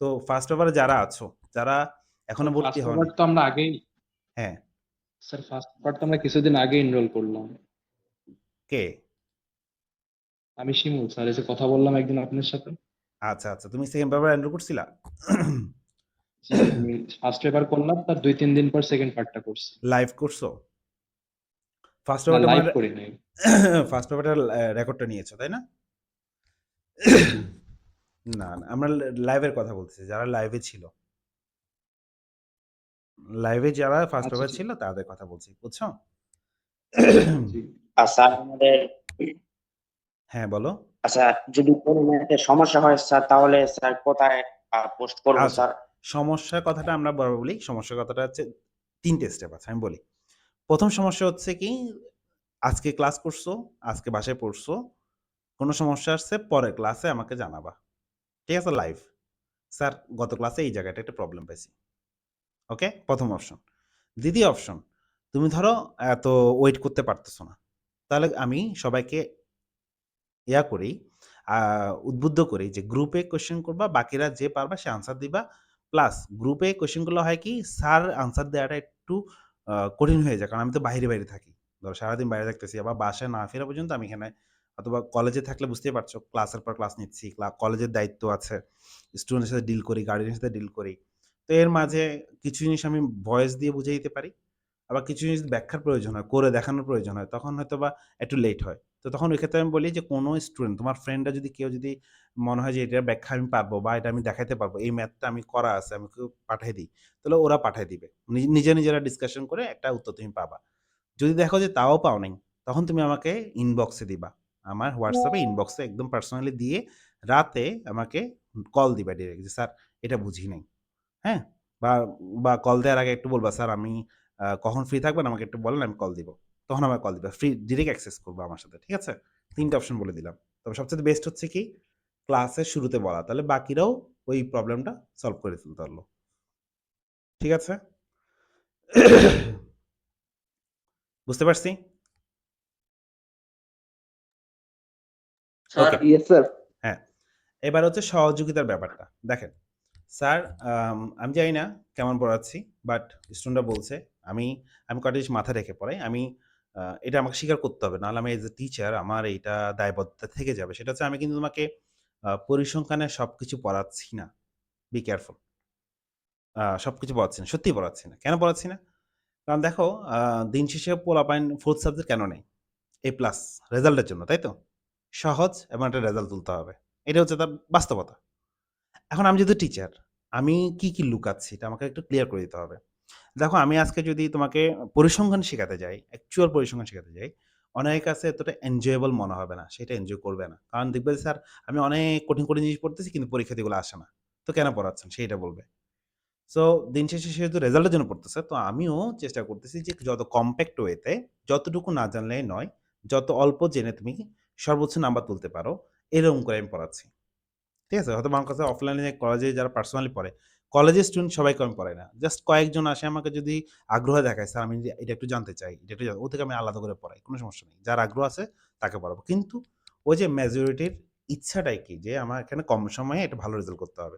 তো ফার্স্ট পেপারে যারা আছো, যারা এখনো স্যার ভর্তি ফার্স্ট হও পেপার নাই তো আমরা আগেই হ্যাঁ, স্যার ফার্স্ট পেপার তো আমরা কিছুদিন আগে এনরোল করলাম। কে? আমি শিমুল স্যার এসে কথা বললাম একদিন আপনার সাথে। আচ্ছা, আচ্ছা। তুমি সেকেন্ড পেপারে এনরোল করছিলা? জি, আমি ফার্স্ট পেপার করলাম তার ২-৩ দিন পর সেকেন্ড পার্টটা করছি। লাইভ করছো? ফার্স্ট না পেপারটা লাইভ মনে হয় করি নাই। ফার্স্ট পেপারটার রেকর্ডটা নিয়েছো, তাই না? জি। না, না। আমরা লাইভের কথা বলতেছি। যারা লাইভে ছিল। লাইভে যারা ফার্স্ট আচ্ছা পেপার ঠিক ছিল তাদের কথা বলছি। বুঝছো? জি। আর স্যার আমাদের হ্যাঁ, বলো। আচ্ছা যদি কোনো ম্যাথে সমস্যা হয় স্যার তাহলে স্যার কোথায় পোস্ট করব আচ্ছা, স্যার? সমস্যার কথাটা আমরা বরাবর বলি। সমস্যার কথাটা হচ্ছে ৩ টে স্টেপ আছে। আমি বলি। ১ম সমস্যা হচ্ছে কি, আজকে ক্লাস করছো, আজকে বাসায় পড়ছো। কোন সমস্যা আসছে পরের ক্লাসে আমাকে জানাবা। ঠিক আছে? লাইভ। স্যার গত ক্লাসে এই জায়গাটায় একটা প্রবলেম পাইছি। ওকে? ১ম অপশন। দ্বিতীয় অপশন, তুমি ধরো এত ওয়েট করতে পারতেছো না। তাহলে আমি সবাইকে করি, আ উদ্বুদ্ধ করি যে গ্রুপে কোয়েশ্চেন করবা, বাকিরা যে পারবা সে আনসার দিবা। প্লাস গ্রুপে কোয়েশ্চেন গুলো হয় কি স্যার আনসার দেওয়াটা একটু কঠিন হয়ে যায়। কারণ আমি তো বাহিরে থাকি। ধরো সারাদিন বাইরে থাকতেছি। আবার বাসায় না ফেরা পর্যন্ত আমি এখানে অথবা কলেজে থাকলে বুঝতেই পারছো ক্লাসের পর ক্লাস নিচ্ছি। কলেজের দায়িত্ব আছে। স্টুডেন্টের সাথে ডিল করি, গার্ডিয়ানের সাথে ডিল করি। তো এর মাঝে কিছু জিনিস আমি ভয়েস দিয়ে বুঝিয়ে দিতে পারি। আবার কিছু জিনিস ব্যাখ্যার প্রয়োজন হয়, করে দেখানোর প্রয়োজন হয়, তখন হয়তোবা একটু লেট হয়। তো তখন ওই ক্ষেত্রে আমি বলি যে কোনো স্টুডেন্ট তোমার ফ্রেন্ডরা যদি কেউ যদি মনে হয় যে এটার ব্যাখ্যা আমি পারবো বা এটা আমি দেখাইতে পারবো, এই ম্যাথটা আমি করা আছে, আমি কেউ পাঠায় দিই। তাহলে ওরা পাঠায় দিবে। নিজেরা ডিসকাশন করে একটা উত্তর তুমি পাবা। যদি দেখো যে তাও পাও নাই, তখন তুমি আমাকে ইনবক্সে দিবা। আমার WhatsApp এ ইনবক্সে একদম পার্সোনালি দিয়ে রাতে আমাকে কল দিবা ডিরেক্ট যে, "স্যার এটা বুঝি নাই।" হ্যাঁ? বা কল দেওয়ার আগে একটু বলবা, "স্যার আমি কখন ফ্রি থাকবেন আমাকে একটু বলেন আমি কল দিব।" তখন আমাকে কল দিবা। ডিরেক্ট অ্যাক্সেস করবা আমার সাথে। ঠিক আছে? ৩ টা অপশন বলে দিলাম। তবে সবচাইতে বেস্ট হচ্ছে কি ক্লাসের শুরুতে বলা। তাহলে বাকিরাও ওই প্রবলেমটা সলভ করে ফেলতে পারল। ঠিক আছে? বুঝতে পারছি? Sir okay. Yes sir. হ্যাঁ। এবার হচ্ছে সহযোগিতার ব্যাপারটা। দেখেন, স্যার আমি জানি না কেমন পড়াচ্ছি, বাট স্টুডেন্টরা বলছে আমি আমি কয়টা জিনিস মাথায় রেখে পড়াই। এটা আমাকে স্বীকার করতে হবে। নাহলে আমি এজ এ টিচার আমার এইটা দায়বদ্ধতা থেকে যাবে। সেটা হচ্ছে আমি কিন্তু তোমাকে পরিসংখ্যানের সবকিছু পড়াচ্ছি না। Be careful. সবকিছু পড়াচ্ছি না। সত্যিই পড়াচ্ছি না। কেন পড়াচ্ছি না? কারণ দেখো আ দিন শেষে পোলাপাইন 4th সাবজেক্ট কেন নেয়? A প্লাস রেজাল্টের জন্য, তাই তো? সহজ এবং একটা রেজাল্ট তুলতে হবে। এটা হচ্ছে তার বাস্তবতা। এখন আমি যেহেতু টিচার, আমি কি লুকাচ্ছি এটা আমাকে একটু ক্লিয়ার করে দিতে হবে। দেখো আমি আজকে যদি তোমাকে পরিসংখ্যান শেখাতে যাই, অ্যাকচুয়াল পরিসংখ্যান শেখাতে যাই, অনেকের কাছে এতটা এনজয়েবল মনে হবে না। সেটা এনজয় করবে না। কারণ দেখবে যে স্যার আমি অনেক কঠিন জিনিস পড়তেছি কিন্তু পরীক্ষাতে এগুলো আসে না। তো কেন পড়াচ্ছেন? সে এটা বলবে। সো দিন শেষে সে যেহেতু রেজাল্টের জন্য পড়তেছে, তো আমিও চেষ্টা করতেছি যে যত কম্প্যাক্ট ওয়েতে যতটুকু না জানলেই নয়, যত অল্প জেনে তুমি সর্বোচ্চ নাম্বার তুলতে পারো, এরকম করে আমি পড়াচ্ছি। ঠিক আছে? হয়তোবা আমার কাছে অফলাইনে কলেজে যারা পার্সোনালি পড়ে, কলেজের স্টুডেন্ট সবাইকে আমি পড়াই না। জাস্ট কয়েকজন আসে আমাকে যদি আগ্রহ দেখায়, "স্যার আমি এটা একটু জানতে চাই, এটা একটু ও থেকে আমি আলাদা করে পড়াই। কোনো সমস্যা নেই। যার আগ্রহ আছে তাকে পড়াবো।" কিন্তু ওই যে মেজরিটির ইচ্ছাটাই কি যে আমার এখানে কম সময়ে একটা ভালো রেজাল্ট করতে হবে।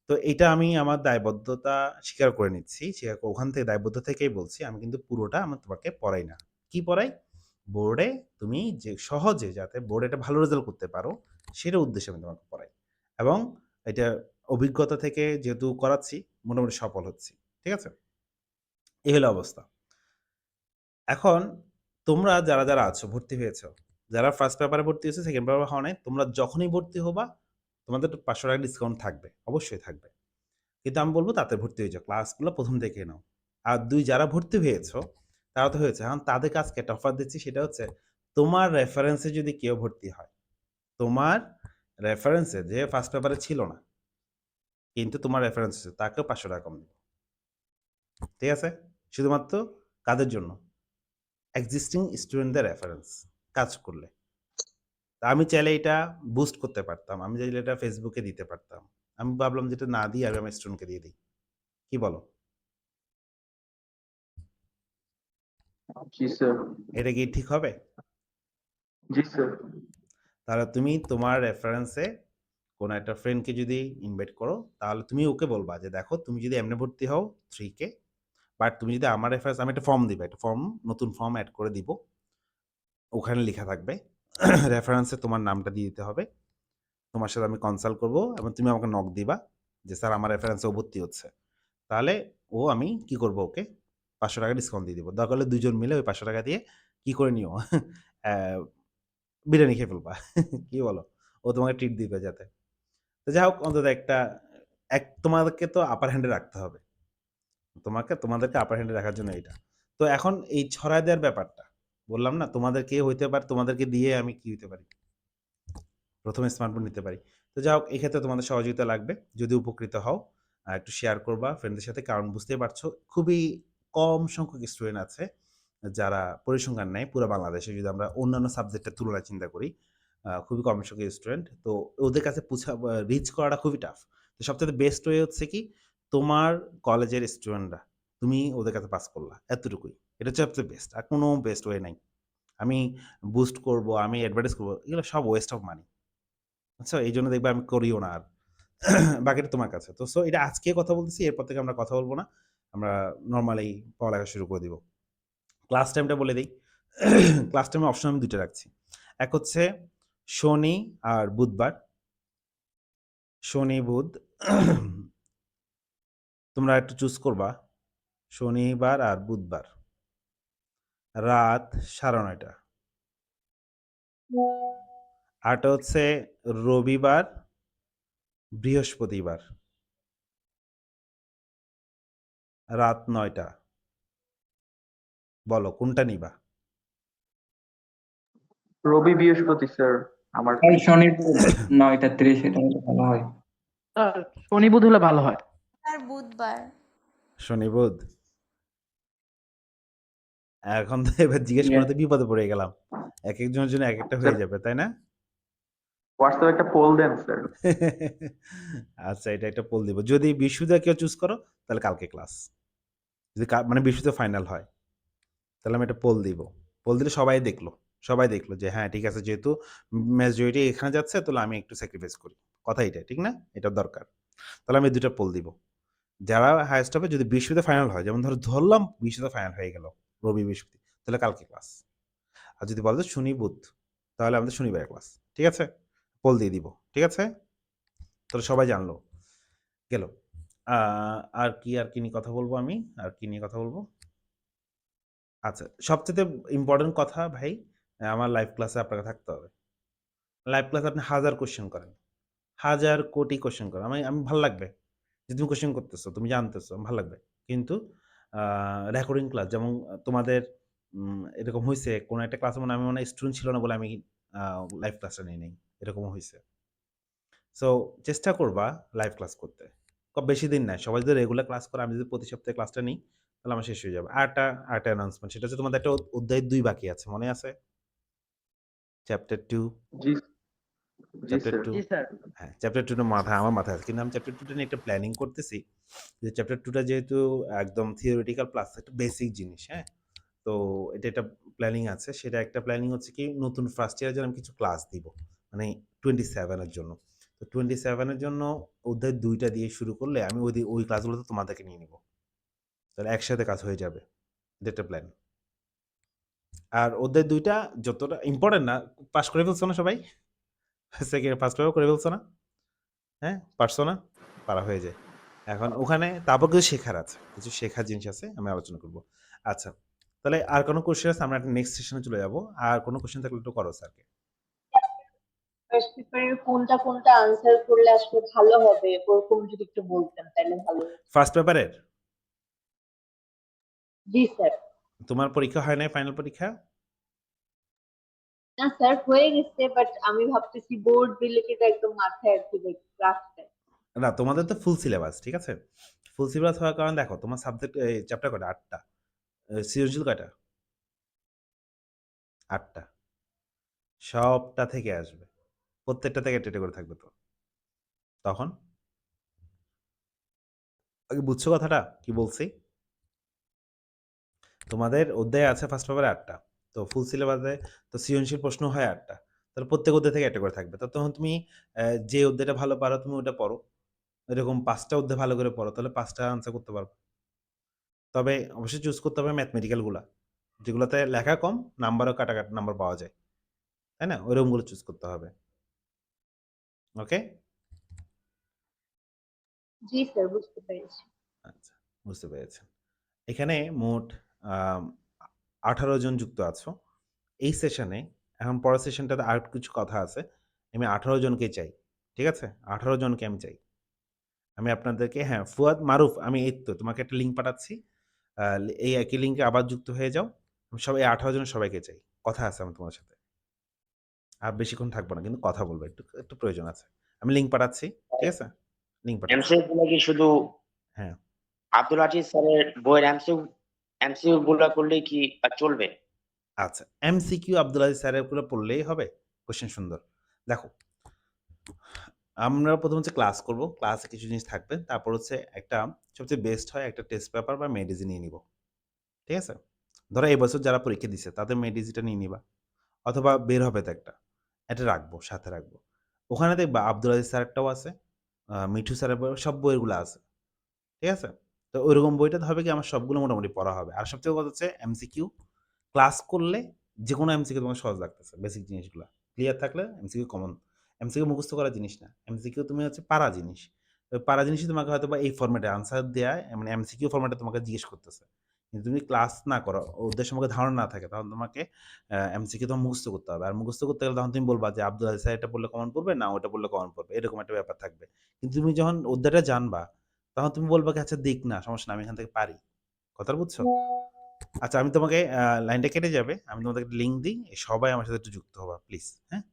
তো এইটা আমি আমার দায়বদ্ধতা স্বীকার করে নিচ্ছি। ওখান থেকে দায়বদ্ধ থেকেই বলছি আমি কিন্তু পুরোটা আমি তোমাকে পড়াই না। কি পড়াই? বোর্ডে তুমি যে সহজে যাতে বোর্ডে একটা ভালো রেজাল্ট করতে পারো সেটার উদ্দেশ্যে আমি তোমাকে পড়াই। এবং এটা অভিজ্ঞতা থেকে যেহেতু করাচ্ছি মোটামুটি সফল হচ্ছি। ঠিক আছে? এই হলো অবস্থা। এখন তোমরা যারা আছো ভর্তি হয়েছ, যারা ফার্স্ট পেপারে ভর্তি হয়েছে, সেকেন্ড পেপারে হও নাই, তোমরা যখনই ভর্তি হবা তোমাদের ৳৫০০ ডিসকাউন্ট থাকবে। অবশ্যই থাকবে। কিন্তু আমি বলব তাতে ভর্তি হয়ে যাও। ক্লাসগুলো ১ম থেকে নাও। আর ২ যারা ভর্তি হয়েছ, তারা তো হয়েছে। এখন তাদেরকে আজকে একটা অফার দিচ্ছি সেটা হচ্ছে তোমার রেফারেন্সে যদি কেউ ভর্তি হয়, তোমার রেফারেন্সে যে ফার্স্ট পেপারে ছিল না, কিন্তু তোমার রেফারেন্স আছে তাকেও ৳৫০০ কম দিব। ঠিক আছে? শুধুমাত্র কাদের জন্য? এক্সিস্টিং স্টুডেন্টদের রেফারেন্স কাজ করলে। তা আমি চাইলে এটা বুস্ট করতে পারতাম। আমি চাইলে এটা ফেসবুকে দিতে পারতাম। আমি ভাবলাম যে এটা না দিয়ে আমি আমার স্টুডেন্টকে দিয়ে দিই। কি বলো? জি স্যার। এটা কি ঠিক হবে? জি স্যার। তাহলে তুমি তোমার রেফারেন্সে কোনো একটা ফ্রেন্ডকে যদি ইনভাইট করো, তাহলে তুমি ওকে বলবা যে, "দেখো তুমি যদি এমনে ভর্তি হও 3K, বাট তুমি যদি আমার রেফারেন্স" আমি একটা ফর্ম দিবা। একটা ফর্ম, নতুন ফর্ম এড করে দিব। ওখানে লিখা থাকবে রেফারেন্সে তোমার নামটা দিয়ে দিতে হবে। তোমার সাথে আমি কনসাল্ট করব এবং তুমি আমাকে নক দিবা যে, "স্যার আমার রেফারেন্সে ও ভর্তি হচ্ছে।" তাহলে আমি কি করব ওকে ৳৫০০ ডিসকাউন্ট দিয়ে দিব। দরকার হলে ২ জন মিলে ওই ৳৫০০ দিয়ে কি করে নিও? অ্যা বিরিয়ানি খেয়ে ফেলবা। কি বলো? ও তোমাকে ট্রিট দিবে যাতে। তো যাই হোক অন্তত একটা তোমাদেরকে তো আপার হ্যান্ড এ রাখতে হবে। তোমাদেরকে আপার হ্যান্ড এ রাখার জন্য এইটা। তো এখন এই ছড়ায় দেওয়ার ব্যাপারটা, বললাম না তোমাদেরকে হইতে পারে, তোমাদেরকে দিয়ে আমি কি হইতে পারি? ১ম এ স্মার্টফোন নিতে পারি। তো যাই হোক এক্ষেত্রে তোমাদের সহযোগিতা লাগবে। যদি উপকৃত হও একটু শেয়ার করবা ফ্রেন্ডদের সাথে। কারণ বুঝতেই পারছো খুবই কম সংখ্যক স্টুডেন্ট আছে যারা পরিসংখ্যান নেয় পুরা বাংলাদেশে যদি আমরা অন্যান্য সাবজেক্টের তুলনায় চিন্তা করি। খুবই কম সংখ্যক স্টুডেন্ট। তো ওদের কাছে রিচ করাটা খুবই টাফ। তো সবচাইতে বেস্ট ওয়ে হচ্ছে কি তোমার কলেজের স্টুডেন্টরা, তুমি ওদের কাছে পাস করলা। এতটুকুই। এটা হচ্ছে সবচেয়ে বেস্ট। আর কোনো বেস্ট ওয়ে নাই। আমি বুস্ট করব, আমি অ্যাডভার্টাইজ করব। এগুলো সব ওয়েস্ট অফ মানি। আচ্ছা, এইজন্য দেখবা আমি করিও না আর। বাকিটা তোমার কাছে। তো এটা আজকে কথা বলতেছি, এরপর থেকে আমরা কথা বলব না। আমরা নরমালি পড়ালেখা শুরু করে দিব। ক্লাস টাইমটা বলে দেই। ক্লাস টাইমের অপশন আমি ২ টা রাখছি। এক হচ্ছে শনি আর বুধবার। শনি, বুধ তোমরা একটু চুজ করবা। শনিবার আর বুধবার। রাত ৯:৩০। আরেকটা হচ্ছে রবিবার, বৃহস্পতিবার। রাত ৯:০০। বলো কোনটা নিবা? রবি বৃহস্পতি স্যার আমার। ভাই শনিবার ৯:৩০ এটা হলে ভালো হয়। শনি বুধ হলে ভালো হয়। আর বুধবার। শনি, বুধ। এখন তো এবার জিজ্ঞেস ইয়ে করাতে বিপদে পড়ে গেলাম। একেকজনের জন্য একেকটা স্যার হয়ে যাবে, তাই না? হোয়াটসঅ্যাপে একটা পোল দেন স্যার। আচ্ছা, এটা একটা পোল দিব। যদি বৃহস্পতিবার কেউ চুজ করো তাহলে কালকে ক্লাস। যদি মানে বৃহস্পতিবার ফাইনাল হয়, তাহলে আমি একটা পোল দিব। পোল দিলে সবাই দেখলো যে হ্যাঁ, ঠিক আছে যেহেতু মেজরিটি এখানে যাচ্ছে তাহলে আমি একটু স্যাক্রিফাইস করি। কথা এটাই, ঠিক না? এটা দরকার। তাহলে আমি ২ টা পোল দিব। যারা হাইয়েস্ট হবে যদি বৃহস্পতিবার ফাইনাল হয়, যেমন ধরলাম বৃহস্পতিবার ফাইনাল হয়ে গেল, রবি, বৃহস্পতি, তাহলে কালকে ক্লাস। আর যদি বলে যে শনি, বুধ, তাহলে আমাদের শনিবারে ক্লাস। ঠিক আছে? পোল দিয়ে দিব। ঠিক আছে? তাহলে সবাই জানলো। গেল। আর কি নিয়ে কথা বলবো আমি? আর কি নিয়ে কথা বলবো? আচ্ছা, সবচাইতে ইম্পোর্টেন্ট কথা ভাই, আমার লাইভ ক্লাসে আপনাকে থাকতে হবে। লাইভ ক্লাসে আপনি ১০০০ কোয়েশ্চেন করেন। ১০০০ কোটি কোয়েশ্চেন করেন। আমি ভাল লাগবে যে তুমি কোয়েশ্চেন করতেছো, তুমি জানতেছো, ভাল লাগবে। কিন্তু রেকর্ডিং ক্লাস যেমন তোমাদের এরকম হইছে কোনো একটা ক্লাসে আমি মনে হয় স্টুডেন্ট ছিল না বলে আমি লাইভ ক্লাসটা নেই নাই। এরকমও হইছে। সো চেষ্টা করবা লাইভ ক্লাস করতে। বেশি দিন নাই। সবাই যদি রেগুলার ক্লাস করে, আমি যদি প্রতি সপ্তাহে ক্লাসটা নিই, তাহলে আমার শেষ হয়ে যাবে। আরেকটা অ্যানাউন্সমেন্ট সেটা হচ্ছে তোমাদের একটা অধ্যায় ২ বাকি আছে। মনে আছে? চ্যাপ্টার 2। জি জি চ্যাপ্টার স্যার 2 জি স্যার। হ্যাঁ, চ্যাপ্টার 2 টা আমার মাথায় আছে। কিন্তু আমি চ্যাপ্টার 2 টা নিয়ে একটা প্ল্যানিং করতেছি। যে চ্যাপ্টার 2 টা যেহেতু একদম থিওরিটিক্যাল প্লাস একটা বেসিক জিনিস, হ্যাঁ? তো এটা একটা প্ল্যানিং আছে। সেটা একটা প্ল্যানিং হচ্ছে কি নতুন ফার্স্ট ইয়ারের জন্য আমি কিছু ক্লাস দিব। মানে 27 এর জন্য। তো 27 এর জন্য অধ্যায় ২ টা দিয়ে শুরু করলে আমি ওই ক্লাসগুলোতে তোমাদেরকে নিয়ে নিব। তাহলে একসাথে কাজ হয়ে যাবে। এটা একটা প্ল্যান। আর অধ্যায় ২ টা যতটা ইম্পোর্টেন্ট না, পাস করে ফেলছো না সবাই? ফার্স্ট পেপার করে ফেলছো না? হ্যাঁ? পারছো না? পারা হয়ে যায়। এখন ওখানে তারপর কিছু শেখার আছে। কিছু শেখার জিনিস আছে আমি আলোচনা করব। আচ্ছা। তাহলে আর কোনো কোয়েশ্চেন আছে? আমরা একটা নেক্সট সেশনে চলে যাব। আর কোনো কোয়েশ্চেন থাকলে একটু করো স্যারকে। ফার্স্ট পেপারের কোনটা কোনটা আনসার করলে আসলে ভালো হবে ওরকম যদি একটু বলতেন তাহলে ভালো হতো। ফার্স্ট পেপারের? জি স্যার। তোমার পরীক্ষা হয় নাই ফাইনাল পরীক্ষা? না স্যার হয়ে গেছে বাট আমি ভাবতেছি বোর্ড রিলেটেড একদম মাথায় আর কি রাখতে। না, তোমাদের তো ফুল সিলেবাস, ঠিক আছে? ফুল সিলেবাস হওয়ার কারণে দেখো তোমার সাবজেক্ট চ্যাপ্টার কয়টা? ৮ টা। সৃজনশীল কয়টা? ৮ টা। সবটা থেকে আসবে। প্রত্যেকটা থেকে একটা করে থাকবে তো। তখন? আগে বুঝছো কথাটা? কি বলছি? তোমাদের অধ্যায় আছে ফার্স্ট পেপারে ৮ টা। তো ফুল সিলেবাসে তো সৃজনশীল প্রশ্ন হয় ৮ টা। তাহলে প্রত্যেক অধ্যায় থেকে একটা করে থাকবে। তো তখন তুমি যে অধ্যায়টা ভালো পারো তুমি ওটা পড়ো। এরকম ৫ টা অধ্যায় ভালো করে পড়ো। তাহলে ৫ টা আনসার করতে পারবে। তবে অবশ্যই চুজ করতে হবে ম্যাথমেটিক্যাল গুলা। যেগুলাতে লেখা কম, নাম্বারও কাটা নাম্বার পাওয়া যায়। তাই না? ওইরকমগুলো চুজ করতে হবে। ওকে? জি স্যার বুঝতে পেরেছি। আচ্ছা, বুঝতে পেরেছেন। এখানে মোট আম ১৮ জন যুক্ত আছো। এই সেশনে এখন পরের সেশনটাতে আর কিছু কথা আছে। আমি ১৮ জনকে চাই। ঠিক আছে? ১৮ জনকে আমি চাই। আমি আপনাদেরকে হ্যাঁ, ফুয়াদ, মারুফ আমি এই তো তোমাকে একটা লিঙ্ক পাঠাচ্ছি। এই একই লিঙ্কে আবার যুক্ত হয়ে যাও। আমি সবাই ১৮ জনের সবাইকে চাই। কথা আছে আমার তোমার সাথে। আর বেশিক্ষণ থাকবো না। কিন্তু কথা বলবো। একটু প্রয়োজন আছে। আমি লিঙ্ক পাঠাচ্ছি। ঠিক আছে? লিঙ্ক পাঠাচ্ছি। এমসিকিউ গুলা কি শুধু হ্যাঁ। আব্দুল আজিজ স্যারের বইয়ের এমসিকিউ গুলা করলেই কি চলবে? আচ্ছা, এমসিকিউ আব্দুল আজিজ স্যারের গুলো পড়লেই হবে? কোয়েশ্চেন সুন্দর। দেখো, আমরা ১ম হচ্ছে ক্লাস করব। ক্লাসে কিছু জিনিস থাকবে। তারপর হচ্ছে একটা সবচেয়ে বেস্ট হয় একটা টেস্ট পেপার বা মেডিজি নিয়ে নিব। ঠিক আছে? ধরো এই বছর যারা পরীক্ষা দিছে তাদের মেডিজিটা নিয়ে নিবা। অথবা বের হবে তো একটা। এটা রাখবো, সাথে রাখবো। ওখানে দেখবা আব্দুল আজিজ স্যারেরটাও আছে। মিঠু স্যারের বই সব বইগুলো আছে। ঠিক আছে? তো ঐরকম বইটাতে হবে কি আমার সবগুলো মোটামুটি পড়া হবে। আর সবচেয়ে কথা হচ্ছে এমসিকিউ ক্লাস করলে যেকোনো এমসিকিউ তোমার সহজ লাগতেছে। বেসিক জিনিসগুলা। ক্লিয়ার থাকলে এমসিকিউ কমন। এমসিকিউ মুখস্থ করা জিনিস না। এমসিকিউ তুমি হচ্ছে পারা জিনিস। ওই পারা জিনিসই তোমাকে হয়তোবা এই ফরম্যাটে আনসার দেয়া মানে এমসিকিউ ফরম্যাটে তোমাকে জিজ্ঞেস করতেছে। কিন্তু তুমি ক্লাস না করো, ওদের সম্পর্কে ধারণা না থাকে তখন তোমাকে এমসিকিউ তোমার মুখস্থ করতে হবে। আর মুখস্থ করতে গেলে তখন তুমি বলবা যে আব্দুল আজিজ স্যার এটা পড়লে কমন পড়বে, না ওটা পড়লে কমন পড়বে। এরকম একটা ব্যাপার থাকবে। কিন্তু তুমি যখন অধ্যায়টা জানবা তখন তুমি বলবা কি আচ্ছা দিক না সমস্যা না আমি এখান থেকে পারি। কথাটা বুঝছো? আচ্ছা আমি তোমাকে লাইনটা কেটে যাবে। আমি তোমাদেরকে একটা লিঙ্ক দিই। সবাই আমার সাথে একটু যুক্ত হবা প্লিজ। হ্যাঁ?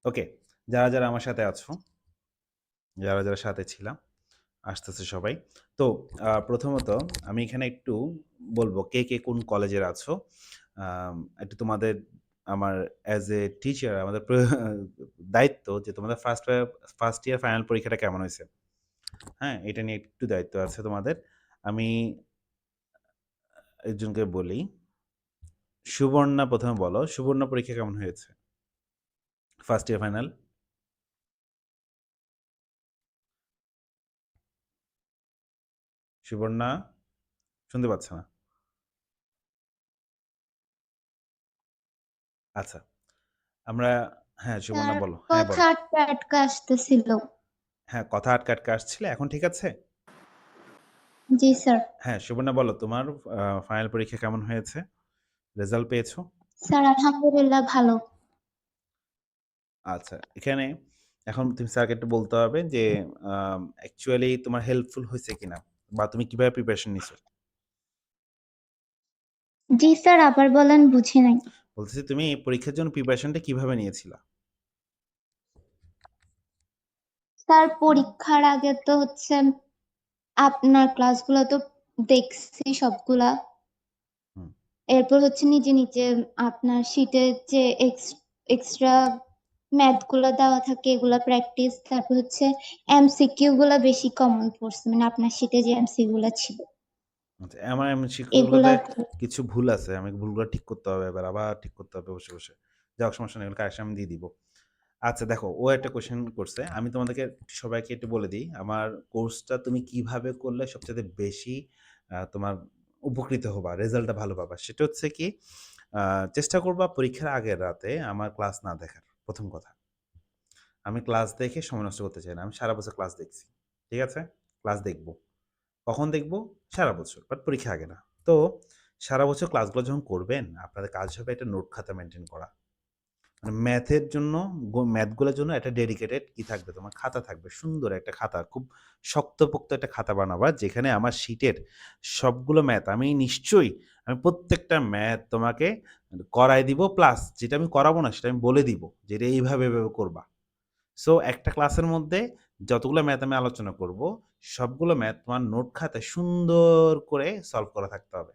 ওকে। যারা আমার সাথে আছো, যারা সাথে ছিলাম, আসতেছে সবাই। তো প্রথমত আমি এখানে একটু বলব কে কোন কলেজের আছো। একটু তোমাদের আমার অ্যাজ এ টিচার আমাদের দায়িত্ব যে তোমাদের ফার্স্ট ইয়ার ফাইনাল পরীক্ষাটা কেমন হইছে? হ্যাঁ? এটা নিয়ে একটু দায়িত্ব আছে তোমাদের। আমি একজনকে বলি। সুবর্ণা ১ম এ বলো। সুবর্ণা পরীক্ষা কেমন হয়েছে? First year final? সুবর্ণা? শুনতে পাচ্ছে না। আচ্ছা, আমরা হ্যাঁ, সুবর্ণা স্যার বলো। হ্যাঁ, কথা বলো। আটকা আটকা আসতেছিল। হ্যাঁ, কথা আটকে, আটকে আসছিল। এখন ঠিক আছে? জি স্যার। হ্যাঁ, সুবর্ণা বলো তোমার ফাইনাল পরীক্ষা কেমন হয়েছে? রেজাল্ট পেয়েছো? স্যার আলহামদুলিল্লাহ ভালো। আচ্ছা, এখানে এখন তুমি স্যারকে একটু বলতে হবে যে অ্যাকচুয়ালি তোমার হেল্পফুল হইছে কিনা বা তুমি কিভাবে প্রিপারেশন নিছো? জি স্যার আবার বলেন বুঝি নাই। বলতেছি তুমি পরীক্ষার জন্য প্রিপারেশনটা কিভাবে নিয়েছিলা? স্যার পরীক্ষার আগে তো হচ্ছে আপনার ক্লাসগুলো তো দেখছি সবগুলা। হুম। এরপর হচ্ছে নিজে নিজে আপনার শিটে যে এক্সট্রা ম্যাথ গুলো দেওয়া থাকে এগুলা প্র্যাকটিস, তারপর হচ্ছে এমসিকিউ গুলা বেশি কমন পড়ছে, মানে আপনার শিটে যে এমসিকিউ গুলা ছিল আচ্ছা, আমার এমন এগুলা। শিক্ষকগুলোতে কিছু ভুল আছে। আমাকে ভুলগুলো ঠিক করতে হবে এবার আবার ঠিক করতে হবে বসে, বসে। যাক সমস্যা নেই, এগুলো কারেকশন আমি দিয়ে দিব। আচ্ছা দেখো, ও একটা কোয়েশ্চেন করছে। আমি তোমাদেরকে সবাইকে একটু বলে দিই, আমার কোর্সটা তুমি কিভাবে করলে সবচাইতে বেশি তোমার উপকৃত হবা, রেজাল্টটা ভালো পাবা। সেটা হচ্ছে কি চেষ্টা করবা পরীক্ষার আগের রাতে আমার ক্লাস না দেখার। ১ম কথা। আমি ক্লাস দেখে সময় নষ্ট করতে চাই না। আমি সারা বছর ক্লাস দেখছি। ঠিক আছে? ক্লাস দেখব। কখন দেখব? সারা বছর। বাট পরীক্ষা আগে না। তো সারা বছর ক্লাসগুলো যখন করবেন, আপনাদের কাজ হবে একটা নোট খাতা মেইনটেইন করা। মানে ম্যাথের জন্য ম্যাথগুলোর জন্য একটা ডেডিকেটেড কি থাকবে তোমার খাতা থাকবে। সুন্দর একটা খাতা। খুব শক্তপোক্ত একটা খাতা বানাবা যেখানে আমার শিটের সবগুলো ম্যাথ আমি নিশ্চয়ই আমি প্রত্যেকটা ম্যাথ তোমাকে করায় দিব প্লাস যেটা আমি করাবো না সেটা আমি বলে দিব যে এটা এইভাবে, এভাবে করবা। সো একটা ক্লাসের মধ্যে যতগুলো ম্যাথ আমি আলোচনা করব, সবগুলো ম্যাথ তোমার নোট খাতায় সুন্দর করে সলভ করা থাকতে হবে।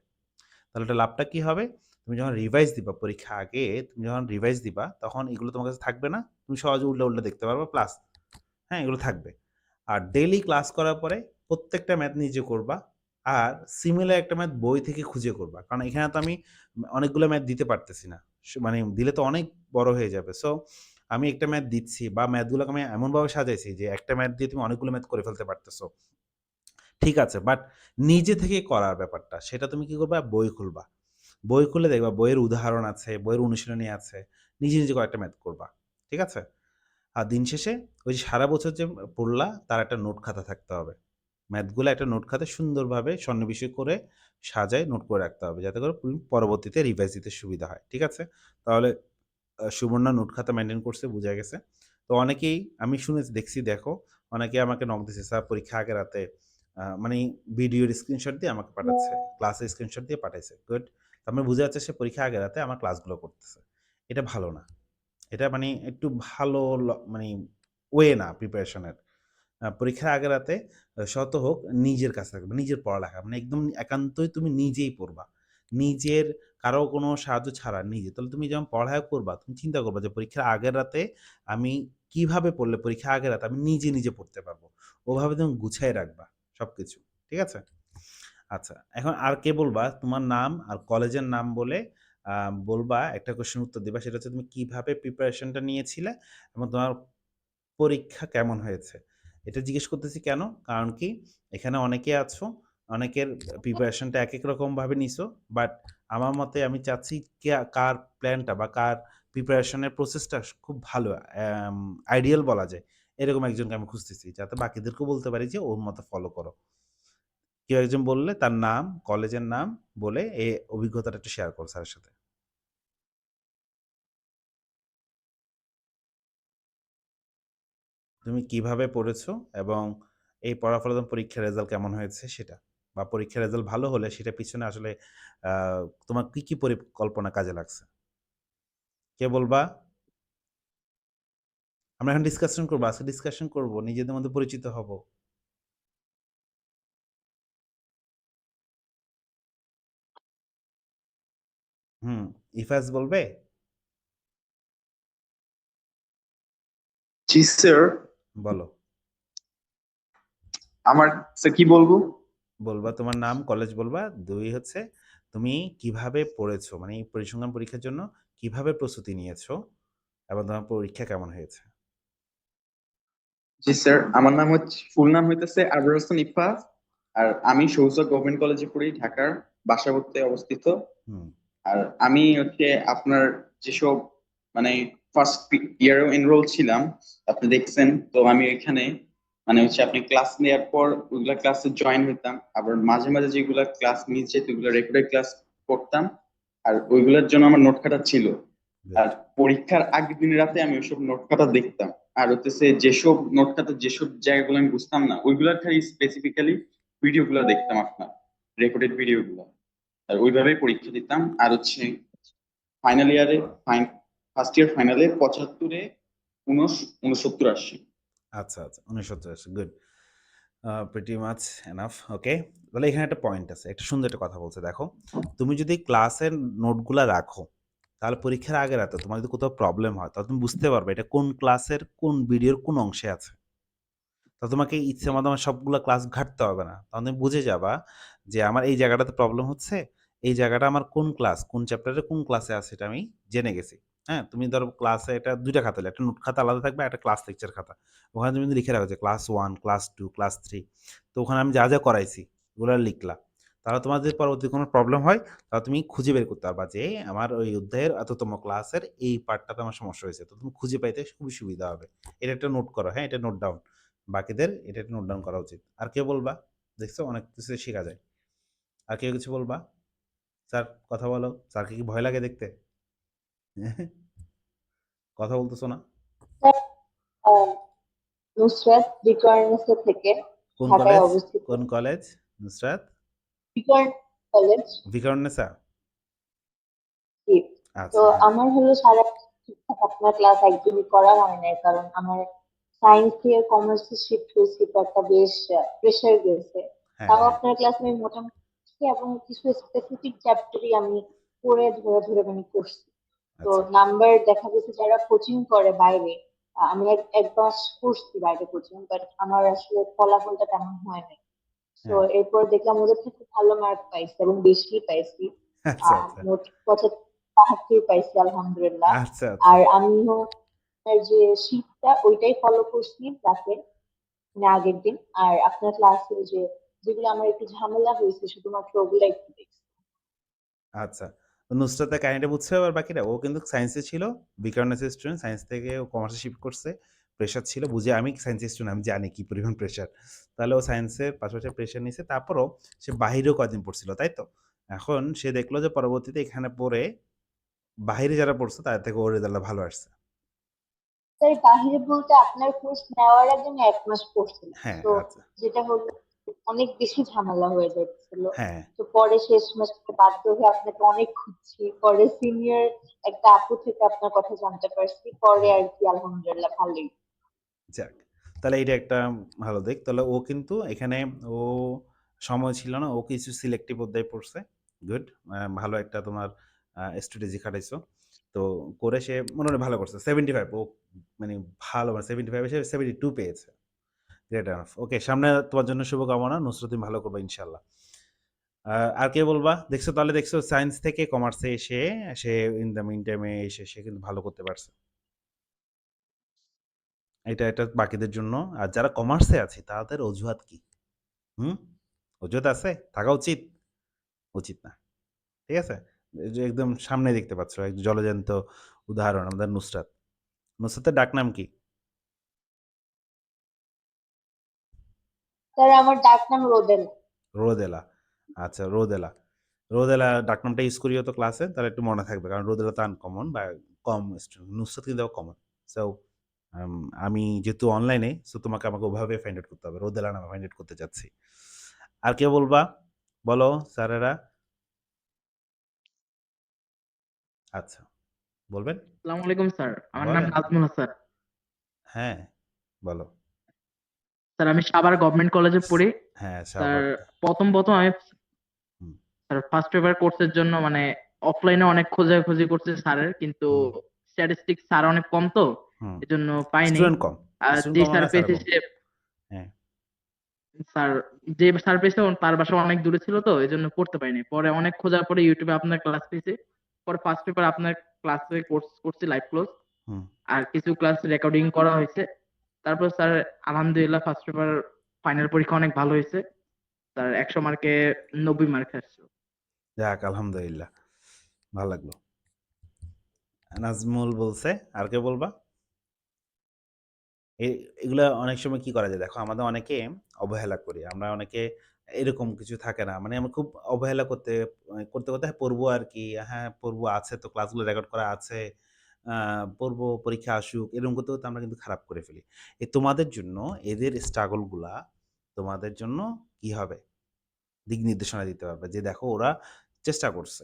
তাহলে এটা লাভটা কি হবে? তুমি যখন রিভাইজ দিবা পরীক্ষা আগে, তুমি যখন রিভাইজ দিবা তখন এগুলো তোমার কাছে থাকবে না। তুমি সহজে উল্টা, উল্টা দেখতে পারবা প্লাস হ্যাঁ, এগুলো থাকবে। আর ডেইলি ক্লাস করার পরে প্রত্যেকটা ম্যাথ নিজে করবা। আর সিমিলার একটা ম্যাথ বই থেকে খুঁজে করবা। কারণ এখানে তো আমি অনেকগুলো ম্যাথ দিতে পারতেছি না। মানে দিলে তো অনেক বড় হয়ে যাবে। সো আমি একটা ম্যাথ দিচ্ছি বা ম্যাথগুলোকে আমি এমনভাবে সাজাইছি যে একটা ম্যাথ দিয়ে তুমি অনেকগুলো ম্যাথ করে ফেলতে পারতেছো। ঠিক আছে, বাট নিজে থেকে করার ব্যাপারটা সেটা তুমি কি করবা? বই খুলবা। বই খুলে দেখবা বইয়ের উদাহরণ আছে, বইয়ের অনুশীলনী আছে। নিজে, নিজে কয়েকটা ম্যাথ করবা। ঠিক আছে? আর দিন শেষে ওই যে সারা বছর যে পড়লা তার একটা নোট খাতা থাকতে হবে। ম্যাথগুলা একটা নোট খাতায় সুন্দরভাবে সন্নিবেশ করে সাজায় নোট করে রাখতে হবে। যাতে করে তুমি পরবর্তীতে রিভাইজ দিতে সুবিধা হয়। ঠিক আছে? তাহলে সুবর্ণা নোট খাতা মেইনটেইন করছে বুঝা গেছে। তো অনেকেই আমি শুনেছি দেখছি দেখো, অনেকেই আমাকে নক দিছে, "স্যার পরীক্ষা আগের রাতে" মানে ভিডিওর স্ক্রিনশট দিয়ে আমাকে পাঠাচ্ছে। ক্লাসের স্ক্রিনশট দিয়ে পাঠাইছে। গুড। তার মানে বুঝা যাচ্ছে সে পরীক্ষা আগের রাতে আমার ক্লাসগুলো করতেছে। এটা ভালো না। এটা মানে একটু ভালো মানে ওয়ে না প্রিপারেশনের। পরীক্ষার আগের রাতে শত হোক নিজের কাছে থাকবে, নিজের পড়ালেখা। মানে একদম একান্তই তুমি নিজেই পড়বা। নিজের কারো কোনো সাহায্য ছাড়া নিজে। তাহলে তুমি যখন পড়ালেখা করবা, তুমি চিন্তা করবা যে পরীক্ষার আগের রাতে আমি কিভাবে পড়লে পরীক্ষার আগের রাতে আমি নিজে, নিজে পড়তে পারবো। ওভাবে তুমি গুছায় রাখবা সবকিছু। ঠিক আছে? আচ্ছা, এখন আর কে বলবা তোমার নাম আর কলেজের নাম বলে আ বলবা একটা কোয়েশ্চেন উত্তর দিবা। সেটা হচ্ছে তুমি কিভাবে প্রিপারেশনটা নিয়েছিলে এবং তোমার পরীক্ষা কেমন হয়েছে? এটা জিজ্ঞেস করতেছি কেন? কারণ কি এখানে অনেকে আছো, অনেকের প্রিপারেশনটা একেক রকমভাবে নিছো। বাট আমার মতে আমি চাচ্ছি কার প্ল্যানটা বা কার প্রিপারেশনের প্রসেসটা খুব ভালো আইডিয়াল বলা যায়। এরকম একজনকে আমি খুঁজতেছি। যাতে বাকিদেরকেও বলতে পারি যে ওর মতো ফলো করো। কেউ একজন বললে তার নাম, কলেজের নাম বলে এই অভিজ্ঞতাটা একটু শেয়ার করো স্যারের সাথে। তুমি কিভাবে পড়েছো এবং এই পড়ার ফলে তোমার পরীক্ষার রেজাল্ট কেমন হয়েছে সেটা। বা পরীক্ষার রেজাল্ট ভালো হলে সেটার পিছনে আসলে আ তোমার কি, কি পরিকল্পনা কাজে লাগছে? কে বলবা? আমরা এখন ডিসকাশন করব। আজকে ডিসকাশন করব। নিজেদের মধ্যে পরিচিত হব। হুম, ইফাজ বলবে? জি স্যার। বলো। আমার স্যার কি বলবো? বলবা তোমার নাম, কলেজ বলবা। ২ হচ্ছে তুমি কিভাবে পড়েছো? মানে এই পরিসংখ্যান পরীক্ষার জন্য কিভাবে প্রস্তুতি নিয়েছো এবং তোমার পরীক্ষা কেমন হয়েছে? জি স্যার, আমার নাম হচ্ছে ফুল নাম হইতেছে আবরার হোসেন ইফাজ। আর আমি সৌজা গভর্নমেন্ট কলেজে পড়ি, ঢাকার বাসাবোতে অবস্থিত। হুম, আর আমি হচ্ছে আপনার যেসব মানে ফার্স্ট ইয়ারও এনরোল ছিলাম, আপনি দেখছেন তো আমি এখানে মানে হচ্ছে আপনি ক্লাস নেওয়ার পর ওইগুলা ক্লাসে জয়েন হইতাম, আবার মাঝে মাঝে যেগুলা ক্লাস মিস যেত ওইগুলো রেকর্ডেড ক্লাস করতাম, আর ওইগুলোর জন্য আমার নোট খাতা ছিল। আর পরীক্ষার আগের দিন রাতে আমি ওইসব নোট খাতা দেখতাম, আর হচ্ছে যেসব নোট খাতা যেসব জায়গাগুলো আমি বুঝতাম না ওইগুলার খালি স্পেসিফিক্যালি ভিডিও গুলো দেখতাম, আপনার রেকর্ডেড ভিডিও গুলো, আর ওইভাবেই পরীক্ষা দিতাম। আর হচ্ছে ফাইনাল ইয়ারে ফার্স্ট ইয়ার ফাইনালে 75-এ 69 আসছে। আচ্ছা, আচ্ছা 69 good. Pretty much enough. Okay. তাহলে এখানে একটা পয়েন্ট আছে। একটা সুন্দর একটা কথা বলছে দেখো। তুমি যদি ক্লাসের নোটগুলা রাখো, তাহলে পরীক্ষার আগের রাতে তোমার যদি কোথাও প্রবলেম হয়, তাহলে তুমি বুঝতে পারবে এটা কোন ক্লাসের কোন ভিডিওর কোন অংশে আছে। তো তোমাকে ইচ্ছে মতো আমার সবগুলা ক্লাস ঘাঁটতে হবে না। তখন তুমি বুঝে যাবা যে আমার এই জায়গাটাতে প্রবলেম হচ্ছে, এই জায়গাটা আমার কোন ক্লাস, কোন চ্যাপ্টারে কোন ক্লাসে আছে এটা আমি জেনে গেছি। হ্যাঁ? তুমি ধরো ক্লাসে এটা ২ টা খাতা হলো। একটা নোট খাতা আলাদা থাকবে, একটা ক্লাস লেকচার খাতা। ওখানে তুমি লিখে রাখো যে ক্লাস 1, ক্লাস 2, ক্লাস 3। তো ওখানে আমি যা, যা করাইছি ওগুলা লিখলা। তাহলে তোমার যদি পরবর্তী কোনো প্রবলেম হয়, তাহলে তুমি খুঁজে বের করতে পারবা যে আমার ওই অধ্যায়ের এততম ক্লাসের এই পার্টটাতে আমার সমস্যা হয়েছে। তো তুমি খুঁজে পাইতে খুবই সুবিধা হবে। এটা একটা নোট করো, হ্যাঁ? এটা নোট ডাউন। বাকিদের এটা একটু নোট ডাউন করা উচিত। আর কেউ বলবা? দেখছো অনেক কিছু শেখা যায়। আর কেউ কিছু বলবা? স্যার কথা বলো। স্যারকে কি ভয় লাগে দেখতে? কথা বলতেছো না? স্যার, নুসরাত বিকর্ণেসে থেকে কোন ঢাকায় কলেজ? অবস্থিত। কোন কলেজ? নুসরাত? বিকর্ণ কলেজ। ভিকারুন্নেসা? জি। তো আচ্ছা, হ্যাঁ। আমার হলো সারা ঠিকঠাক আপনার ক্লাস একদমই করা হয় নাই, কারণ আমার সায়েন্স থেকে কমার্সে শিফট হয়েছি, তো একটা বেশ প্রেশার গেছে। হ্যাঁ, তাও হ্যাঁ। আপনার ক্লাস আমি মোটামুটি শিখছি এবং কিছু স্পেসিফিক চ্যাপ্টারই আমি পড়ে ধরে ধরে মানে করছি। তো আচ্ছা, নাম্বার দেখা গেছে যারা কোচিং করে বাইরে, আমি এক মাস করছি বাইরে কোচিং, বাট আমার আসলে ফলাফলটা তেমন হয় নাই। তো হ্যাঁ। এরপর দেখলাম ওদের থেকে ভালো মার্ক পাইছি এবং বেশি পাইছি। আচ্ছা, আচ্ছা। মোট 75 পাইছি আলহামদুলিল্লাহ। আচ্ছা, আচ্ছা। আর আমিও আপনার যে শীটটা ওইটাই ফলো করছি ক্লাসে, মানে আগের দিন। আর আপনার ক্লাসে যে যেগুলো আমার একটু ঝামেলা হয়েছে শুধুমাত্র ওগুলো একটু দেখছি। আচ্ছা। তো নুসরাতের কাহিনীটা বুঝছো এবার বাকিটা? ও কিন্তু সায়েন্সে ছিল, বিকারুন্নেসের স্টুডেন্ট। সায়েন্স থেকে ও কমার্সে শিফট করছে। প্রেশার ছিল বুঝে, আমি সায়েন্সের স্টুডেন্ট, আমি জানি কি পরিমাণ প্রেশার। তাহলে ও সায়েন্সের পাশাপাশি প্রেশার নিছে। তারপরও সে বাহিরেও কয়দিন পড়ছিল, তাই তো? এখন সে দেখলো যে পরবর্তীতে এখানে পড়ে বাহিরে যারা পড়ছে তাদের থেকে ওর রেজাল্টটা ভালো আসছে। তাই বাহিরে বলতে আপনার কোর্স নেওয়ার আগে আমি 1 মাস পড়ছিলাম, হ্যাঁ, তো আচ্ছা। যেটা হলো অনেক বেশি ঝামেলা হয়ে যাচ্ছিল। হ্যাঁ, তো পরে শেষ মাসে বাধ্য হয়ে আপনাকে অনেক খুঁজছি, পরে সিনিয়র একটা আপু থেকে আপনার কথা জানতে পারছি, পরে হ্যাঁ। আর কি আলহামদুলিল্লাহ ভালোই। যাক। তাহলে এইটা একটা ভালো দিক। তাহলে ও কিন্তু এখানে ও সময় ছিল না। ও কিছু সিলেক্টিভ অধ্যায় পড়ছে। গুড। ভালো একটা তোমার স্ট্র্যাটেজি খাটাইছো। তো করে সে মোটামুটি ভালো করছে। 75 ও মানে ভালো মানে 75 এ সে 72 পেয়েছে। Great enough. ওকে, সামনে তোমার জন্য শুভকামনা। নুসরাত তুমি ভালো করবা ইনশাআল্লাহ। আর কে বলবা? দেখছো তাহলে দেখছো সায়েন্স থেকে কমার্সে এসে সে ইন দ্য মিন টাইম এ এসে সে কিন্তু ভালো করতে পারছে। এটা বাকিদের জন্য। আর যারা কমার্সে আছে তাদের অজুহাত কি? হুম? অজুহাত আছে? থাকা উচিত? উচিত না। ঠিক আছে? এই যে একদম সামনে দেখতে পাচ্ছ এক জলজ্যান্ত উদাহরণ আমাদের নুসরাত। নুসরাতের ডাকনাম কি? স্যার, আমার ডাক নাম রোদেল। রোদেলা। আচ্ছা, রোদেলা। রোদেলা ডাকনামটা ইউজ করিও তো ক্লাসে, তাহলে একটু মনে থাকবে। কারণ রোদেলা তো আনকমন বা কম স্টুডেন্ট। নুসরাত কিন্তু কমন। সো আমি যেহেতু অনলাইনে, সো তোমাকে আমাকে ওভাবে ফাইন্ড আউট করতে হবে। রোদেলা নামে ফাইন্ড আউট করতে চাচ্ছি। আর কে বলবা? বলো স্যারেরা। আচ্ছা, বলবেন? আসসালামু আলাইকুম স্যার, আমার নাম বলেন। নাজমুল হাসান। হ্যাঁ, বলো। স্যার, আমি সাভার গভর্নমেন্ট কলেজে পড়ি। হ্যাঁ, স্যার, সাভার। প্রথম প্রথম আমি হুম, স্যার ফার্স্ট পেপার কোর্সের জন্য মানে অফলাইনে অনেক খোঁজাখুঁজি করছি স্যারের, কিন্তু হুম, স্ট্যাটিস্টিক্স স্যার অনেক কম তো, হুম। এজন্য পাইনি। স্টুডেন্ট কম। আর স্টুডেন্ট যে কম স্যার মানে স্যার পেয়েছি কম। সে হ্যাঁ, স্যার যে স্যার পেয়েছে তার বাসা অনেক দূরে ছিল, তো এই জন্য পড়তে পারিনি। পরে অনেক খোঁজার পরে ইউটিউবে আপনার ক্লাস পেয়েছি। পরে ফার্স্ট পেপার আপনার ক্লাসে কোর্স করছি লাইভ ক্লাস, হুম। আর কিছু ক্লাস রেকর্ডিং করা হয়েছে। তারপর স্যার আলহামদুলিল্লাহ ফার্স্ট পেপার ফাইনাল পরীক্ষা অনেক ভালো হয়েছে। স্যার 100 মার্কে 90 মার্ক আসছে। যাক আলহামদুলিল্লাহ। ভালো লাগলো। নাজমুল বলছে। আর কেউ বলবা? এ এগুলা অনেক সময় কি করা যায় দেখো আমাদের অনেকে অবহেলা করি। আমরা অনেকে এরকম কিছু থাকে না। মানে আমরা খুব অবহেলা করতে হ্যাঁ, পড়বো আরকি। হ্যাঁ, পড়বো আছে তো ক্লাসগুলো রেকর্ড করা আছে। আ পড়বো, পরীক্ষা আসুক। এরকম করতে আমরা কিন্তু খারাপ করে ফেলি। তোমাদের জন্য এদের স্ট্রাগল গুলা তোমাদের জন্য কি হবে? দিক নির্দেশনা দিতে পারবে যে দেখো ওরা চেষ্টা করছে।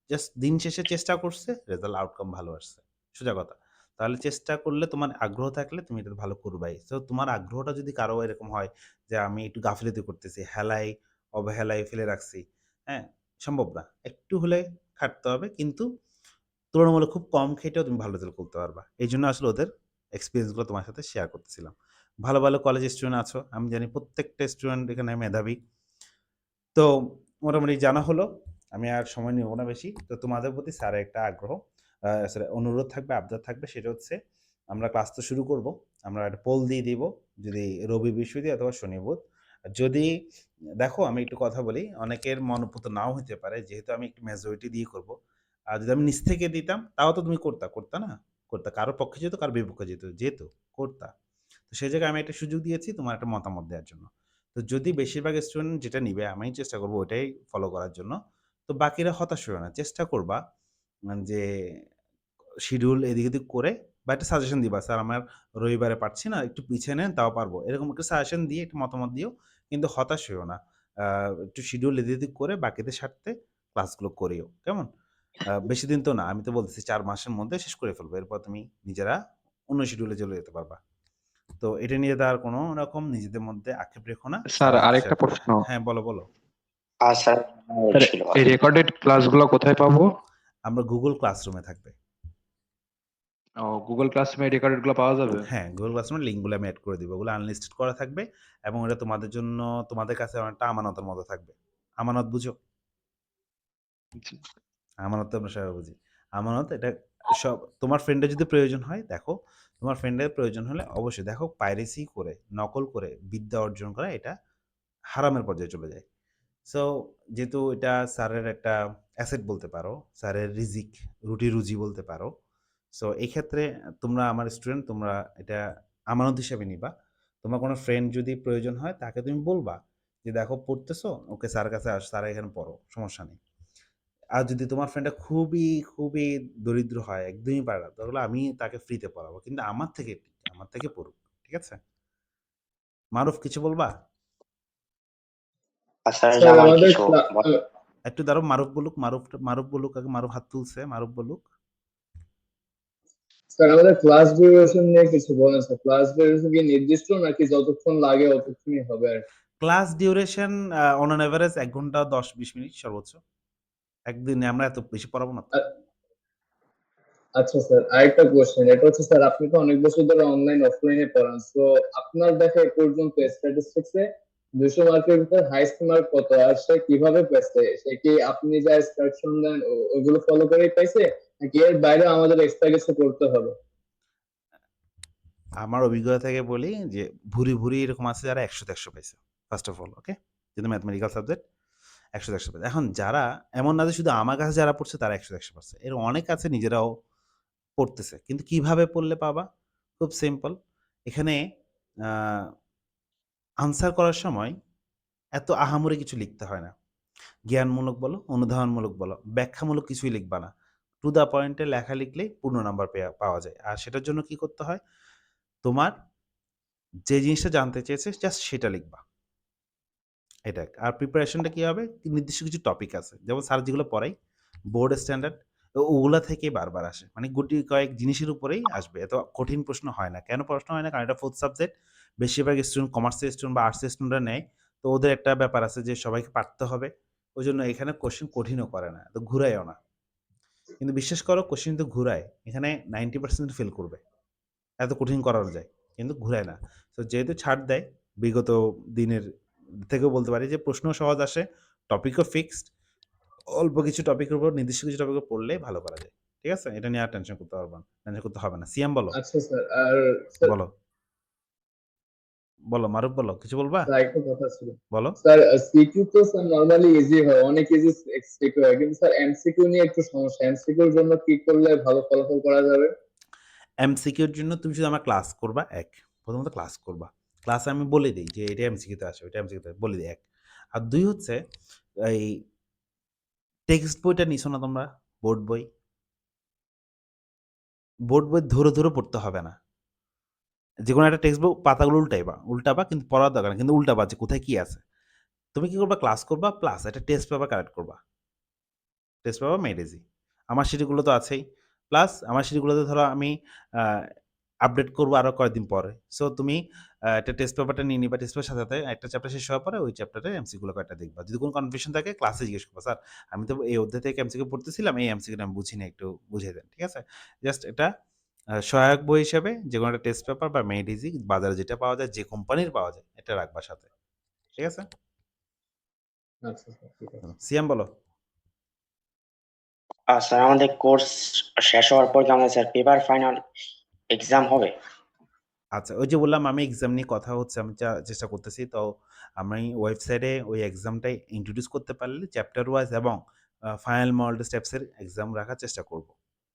জাস্ট দিন শেষে চেষ্টা করছে, রেজাল্ট আউটকাম ভালো আসছে। সোজা কথা। তাহলে চেষ্টা করলে তোমার আগ্রহ থাকলে তুমি এটা ভালো করবাই। সো তোমার আগ্রহটা যদি কারো এরকম হয় যে আমি একটু গাফিলতি করতেছি, হেলায় অবহেলায় ফেলে রাখছি, হ্যাঁ? সম্ভব না। একটু হলে খাটতে হবে কিন্তু তুলনামূলক খুব কম খেটেও তুমি ভালো রেজাল্ট করতে পারবা। এইজন্য আসলে ওদের এক্সপেরিয়েন্স গুলো তোমার সাথে শেয়ার করতেছিলাম। ভালো, ভালো কলেজ স্টুডেন্ট আছো। আমি জানি প্রত্যেকটা স্টুডেন্ট এখানে মেধাবী। তো মোটামুটি জানা হলো। আমি আর সময় নেব না বেশি। তো তোমাদের প্রতি স্যারের একটা আগ্রহ সরি অনুরোধ থাকবে, আবদার থাকবে সেটা হচ্ছে আমরা ক্লাস তো শুরু করব। আমরা একটা পোল দিয়ে দিব। যদি রবি, বৃহস্পতি অথবা শনি, বুধ। যদি দেখো আমি একটু কথা বলি, অনেকের মনোপুত নাও হইতে পারে যেহেতু আমি একটু মেজরিটি দিয়ে করব। আর যদি আমি নিচ থেকে দিতাম তাও তো তুমি করতা না? করতা। কারো পক্ষে যেত, কারো বিপক্ষে যেত। করতা। তো সেই জায়গায় আমি একটা সুযোগ দিয়েছি তোমার একটা মতামত দেওয়ার জন্য। তো যদি বেশিরভাগ স্টুডেন্ট যেটা নিবে আমি চেষ্টা করব ওটাই ফলো করার জন্য। তো বাকিরা হতাশ হইও না। চেষ্টা করবা যে শিডিউল এদিক ওদিক করে বা একটা সাজেশন দিবা, "স্যার আমার রবিবারে পারছি না, একটু পিছিয়ে নেন তাও পারবো।" এরকম একটা সাজেশন দিয়ে একটু মতামত দিও। কিন্তু হতাশ হইও না। আ একটু শিডিউল এদিক ওদিক করে বাকিদের স্বার্থে ক্লাসগুলো করিও। কেমন? বেশি দিন তো না। আমি তো বলতেছি ৪ মাসের মধ্যে শেষ করে ফেলবো। এরপর তুমি নিজেরা অন্য শিডিউলে চলে যেতে পারবা। তো এটা নিয়ে তো আর কোনো রকম নিজেদের মধ্যে আক্ষেপ রেখো না। স্যার স্যারের সাথে আরেকটা শেয়ার করো। প্রশ্ন। হ্যাঁ, বলো, বলো। আর স্যার স্যার ছিল এই রেকর্ডেড ক্লাসগুলো কোথায় পাবো? আমরা Google Classroom এ থাকবে। ও গুগল ক্লাসরুমে এই রেকর্ডেড গুলো পাওয়া যাবে? হ্যাঁ, Google Classroom এর লিঙ্কগুলো আমি এড করে দিব। ওগুলো আনলিস্টেড করা থাকবে এবং এটা তোমাদের জন্য তোমাদের কাছে অনেকটা আমানতের মতো থাকবে। আমানত বুঝো? জি। আমানত তো আমরা সবাই বুঝি। আমানত এটা সব তোমার ফ্রেন্ডের যদি প্রয়োজন হয় দেখো, তোমার ফ্রেন্ডের প্রয়োজন হলে অবশ্যই দেখো পাইরেসি করে, নকল করে বিদ্যা অর্জন করা এটা হারামের পর্যায়ে চলে যায়। সো যেহেতু এটা স্যারের একটা অ্যাসেট বলতে পারো, স্যারের রিজিক, রুটি-রুজি বলতে পারো। সো এই ক্ষেত্রে তোমরা আমার স্টুডেন্ট তোমরা এটা আমানত হিসেবে নিবা। তোমার কোনো ফ্রেন্ড যদি প্রয়োজন হয় তাকে তুমি বলবা যে, "দেখো পড়তেছো? ওকে স্যারের কাছে স্যার এখানে পড়ো, সমস্যা নেই।" আর যদি তোমার ফ্রেন্ডটা খুবই দরিদ্র হয়, একদমই পারে না, তাহলে আমি তাকে ফ্রিতে পড়াবো। কিন্তু আমার থেকে পড়ুক। ঠিক আছে? মারুফ কিছু বলবা? আর স্যার যে স্যার আমার আমাদের কিছু একটু দাঁড়াও মারুফ বলুক, মারুফ বলুক আগে। মারুফ হাত তুলছে, মারুফ বলুক। স্যার আমাদের ক্লাস ডিউরেশন নিয়ে কিছু বলেন স্যার। ক্লাস ডিউরেশন কি নির্দিষ্ট নাকি যতক্ষণ লাগে অতক্ষণই হবে আর কি? Class duration on an average ১ ঘন্টা ১০-২০ মিনিট সর্বোচ্চ। একদিনে আমরা এত বেশি পড়াবো না তো। আচ্ছা স্যার, আরেকটা কোয়েশ্চেন। এটা হচ্ছে স্যার আপনি তো অনেক বছর ধরে অনলাইন অফলাইনে পড়ান। সো আপনার দেখা এ পর্যন্ত স্ট্যাটিস্টিকস এ 200 মার্কের ভিতর হাইয়েস্ট মার্ক কত? আর সে কিভাবে পেয়েছে? সে কি আপনি যা ইনস্ট্রাকশন দেন ওগুলো ফলো করেই পাইছে? নাকি এর বাইরে আমাদের এক্সট্রা কিছু করতে হবে? আমার অভিজ্ঞতা থেকে বলি যে ভুরি এরকম আছে যারা ১০০ তে ১০০ পাইছে। ফার্স্ট অফ অল ওকে? যেহেতু ম্যাথমেটিক্যাল সাবজেক্ট ১০০ তে ১০০ পাইছে। এখন যারা এমন না যে শুধু আমার কাছে যারা পড়ছে তারা ১০০ তে ১০০ পারছে। এর অনেক আছে নিজেরাও পড়তেছে। কিন্তু কিভাবে পড়লে পাবা? খুব সিম্পল। এখানে আ আনসার করার সময় এত আহামরি কিছু লিখতে হয় না। জ্ঞানমূলক বলো, অনুধাবনমূলক বলো, ব্যাখ্যামূলক কিছুই লিখবা না। টু দ্য পয়েন্ট এ লেখা লিখলেই পূর্ণ নাম্বার পাওয়া যায়। আর সেটার জন্য কি করতে হয়? তোমার যে জিনিসটা জানতে চেয়েছে জাস্ট সেটা লিখবা। এটা এক। আর প্রিপারেশনটা কি হবে? নির্দিষ্ট কিছু টপিক আছে। যেমন স্যার যেগুলো পড়ায়, বোর্ড স্ট্যান্ডার্ড ওগুলা থেকেই বারবার আসে। মানে গুটি কয়েক জিনিসের উপরেই আসবে। এত কঠিন প্রশ্ন হয় না। কেন প্রশ্ন হয় না? কারণ এটা 4th সাবজেক্ট। বেশিরভাগ স্টুডেন্ট কমার্সের স্টুডেন্ট বা আর্টসের স্টুডেন্টরা নেয়। তো ওদের একটা ব্যাপার আছে যে সবাইকে পারতে হবে। ওইজন্য এখানে কোয়েশ্চেন কঠিনও করে না। তো ঘুরায়ও না। কিন্তু বিশ্বাস করো কোয়েশ্চেন কিন্তু ঘুরায়। এখানে 90% ফেল করবে। এত কঠিন করানো যায়। কিন্তু ঘুরায় না। তো যেহেতু ছাড় দেয়, বিগত দিনের থেকেও বলতে পারি যে প্রশ্ন সহজ আসে, টপিকও ফিক্সড। অল্প কিছু টপিকের উপর নির্দিষ্ট কিছু টপিকে পড়লেই ভালো করা যায়। ঠিক আছে? এটা নিয়ে আর টেনশন করতে পারবা না। টেনশন করতে হবে না। সিয়াম বলো, আচ্ছা স্যার। আর স্যার বলো। বলো মারুফ, বলো কিছু বলবা? স্যার একটা কথা ছিল। বলো। স্যার সিকিউ তো স্যার নরমালি ইজি হয়, অনেক ইজি সিকিউ হয়, কিন্তু স্যার এমসিকিউ নিয়ে একটু সমস্যা। এমসিকিউর জন্য কি করলে ভালো ফলাফল করা যাবে? এমসিকিউর জন্য তুমি শুধু আমার ক্লাস করবা, এক প্রথমত ক্লাস করবা। ক্লাসে আমি বলে দিই যে এটা এমসিকিউতে আসে, ওইটা এমসিকিউতে বলে দিই, এক। আর দুই হচ্ছে এই টেক্সট বইটা নিছো না তোমরা, বোর্ড বই? বোর্ড বই ধরে ধরে পড়তে হবে না। যেকোনো একটা টেক্সট বুক পাতাগুলো উল্টাবা কিন্তু পড়ার দরকার নেই, কিন্তু উল্টাবা যে কোথায় কি আছে। তুমি কি করবা, ক্লাস করবা প্লাস একটা টেস্ট পেপার কালেক্ট করবা। Test paper made easy. আমার সিটিগুলো তো আছেই। প্লাস আমার সিটিগুলোতে ধরো আমি আপডেট করবো আরো কয়েকদিন পরে। সো তুমি একটা টেস্ট পেপারটা নিয়ে নিবা। টেস্ট পেপারের সাথে, সাথে একটা চ্যাপ্টার শেষ হওয়ার পরে ওই চ্যাপ্টারে এমসিকিউ গুলো কয়েকটা দেখবা। যদি কোনো কনফিউশন থাকে ক্লাসে জিজ্ঞেস করবা, "স্যার আমি তো এই অধ্যায় থেকে এমসিকিউ পড়তেছিলাম, এই এমসিকিউটা আমি বুঝি নাই, একটু বুঝিয়ে দেন।" ঠিক আছে? জাস্ট এটা সহায়ক বই হিসেবে যেকোনো একটা টেস্ট পেপার বা মেড ইজি বাজারে যেটা পাওয়া যায়, যে কোম্পানির পাওয়া যায়, এটা রাখবা সাথে। ঠিক আছে? আচ্ছা স্যার, ঠিক আছে। সিয়াম বলো। স্যার আমাদের কোর্স শেষ হওয়ার পর কি আমাদের স্যার পেপার ফাইনাল এক্সাম হবে? আচ্ছা, ওই যে বললাম আমি এক্সাম নিয়ে কথা হচ্ছে, আমি চেষ্টা করতেছি। তো আমি ওয়েবসাইটে ওই এক্সামটাই ইন্ট্রোডিউস করতে পারলে চ্যাপ্টার ওয়াইজ এবং ফাইনাল মডেল স্টেপসের এক্সাম রাখার চেষ্টা করব।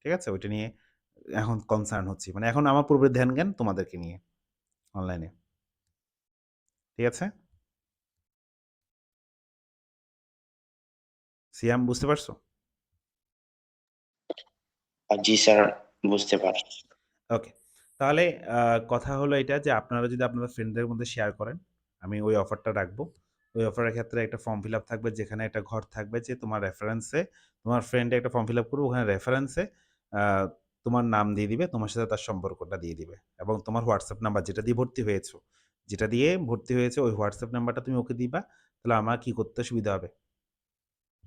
ঠিক আছে? ওইটা নিয়ে এখন কনসার্ন হচ্ছি। মানে এখন আমার পুরোপুরি ধ্যান জ্ঞান তোমাদেরকে নিয়ে অনলাইনে। ঠিক আছে? সিয়াম বুঝতে পারছো? জি স্যার, বুঝতে পারছি। ওকে। তাহলে কথা হলো এটা যে আপনারা যদি আপনাদের ফ্রেন্ডদের মধ্যে শেয়ার করেন, আমি ওই অফারটা রাখবো। ওই অফারের ক্ষেত্রে একটা ফর্ম ফিল আপ থাকবে, যেখানে একটা ঘর থাকবে যে তোমার রেফারেন্সে তোমার ফ্রেন্ডে একটা ফর্ম ফিল আপ করবে, ওখানে রেফারেন্সে আ তোমার নাম দিয়ে দিবে, তোমার সাথে তার সম্পর্কটা দিয়ে দিবে এবং তোমার হোয়াটসঅ্যাপ নাম্বার যেটা দিয়ে ভর্তি হয়েছে ওই হোয়াটসঅ্যাপ নাম্বারটা তুমি ওকে দিবা। তাহলে আমার কি করতে সুবিধা হবে?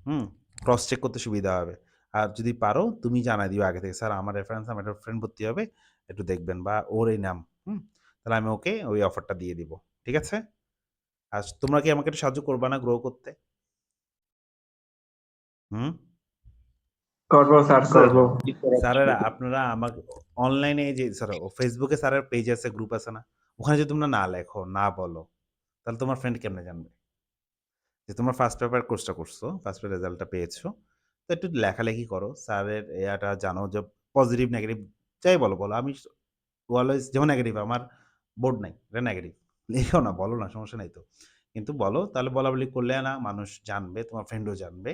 হুম? ক্রস চেক করতে সুবিধা হবে। আর যদি পারো তুমি জানায় দিও আগে থেকে, "স্যার আমার রেফারেন্স আমার একটা ফ্রেন্ড ভর্তি হবে, একটু দেখবেন" বা ওর এই নাম। হুম? তাহলে আমি ওকে ওই অফারটা দিয়ে দিব। ঠিক আছে? আর তোমরা কি আমাকে একটু সাহায্য করবা না গ্রো করতে? হুম? করবো স্যার, স্যার, করবো। স্যারেরা আপনারা আমাকে অনলাইনে যে ফেসবুকে স্যারের পেজ আছে, গ্রুপ আছে না? ওখানে যদি তোমরা না লেখো, না বলো, তাহলে তোমার ফ্রেন্ড কেমনে জানবে? যে তোমরা ফার্স্ট পেপার কোর্সটা করছো, ফার্স্ট পেপার রেজাল্টটা পেয়েছো। তো একটু লেখালেখি করো। স্যারের ইয়াটা জানো যে পজিটিভ, নেগেটিভ যাই বলো, বলো। আমি অলওয়েজ যেমন নেগেটিভ আমার বোর্ড নাই, এটা নেগেটিভ। লিখো না, বলো না, সমস্যা নাই তো। কিন্তু বলো, তাহলে বলাবলি করলে না মানুষ জানবে, তোমার ফ্রেন্ডও জানবে।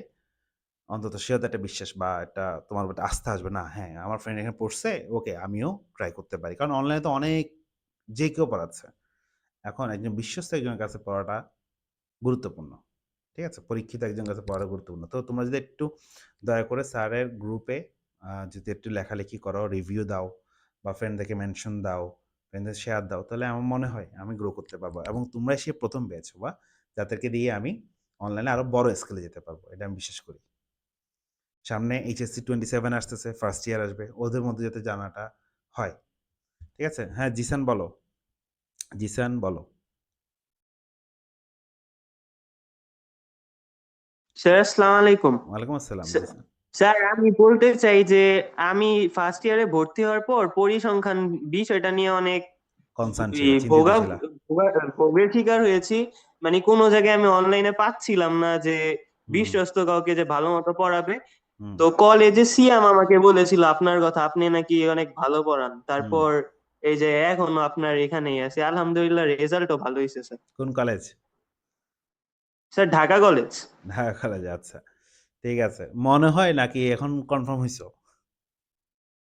অন্তত সেও তো একটা বিশ্বাস বা একটা তোমার উপর একটা আস্থা আসবে, না হ্যাঁ, আমার ফ্রেন্ড এখানে পড়ছে, ওকে আমিও ট্রাই করতে পারি। কারণ অনলাইনে তো অনেক যে কেউ পড়াচ্ছে। এখন একজন বিশ্বস্ত একজনের কাছে পড়াটা গুরুত্বপূর্ণ। ঠিক আছে? পরীক্ষিত একজনের কাছে পড়াটা গুরুত্বপূর্ণ। তো তোমরা যদি একটু দয়া করে স্যারের গ্রুপে যদি একটু লেখালেখি করো, রিভিউ দাও বা ফ্রেন্ডদেরকে মেনশন দাও, ফ্রেন্ডদের শেয়ার দাও, তাহলে আমার মনে হয় আমি গ্রো করতে পারবো এবং তোমরাই সেই ১ম ব্যাচ হবা, যাদেরকে দিয়ে আমি অনলাইনে আরো বড় স্কেলে যেতে পারবো। এটা আমি বিশ্বাস করি। সামনে এইচএসসি 27 আসতেছে, ফার্স্ট ইয়ার আসবে। ওদের মধ্যে যাতে জানাটা হয়। ঠিক আছে? হ্যাঁ, জিসান বলো। জিসান বলো। স্যার আসসালামু আলাইকুম। ওয়ালাইকুম আসসালাম, স্যার জিসান। স্যার, আমি বলতে চাই যে আমি ফার্স্ট ইয়ারে ভর্তি হওয়ার পর পরিসংখ্যান বিষয়টা নিয়ে অনেক কনসার্ন ই ছিল, চিন্তিত ভোগা ছিলা। ভোগের শিকার হয়েছি। মানে কোনো জায়গায় আমি অনলাইনে পাচ্ছিলাম না যে হুম, বিশ্বস্ত কাউকে যে ভালো মতো পড়াবে। হুম, তো কলেজে সিয়াম আমাকে বলেছিল আপনার কথা, আপনি নাকি অনেক ভালো পড়ান। হুম। তারপর এই যে এখনো আপনার এখানেই আছে, আলহামদুলিল্লাহ রেজাল্টও ভালো হয়েছে স্যার। কোন college? Sir Dhaka college. Dhaka কলেজে, আচ্ছা। ঠিক আছে। মনে হয় নাকি এখন কনফার্ম হইছো?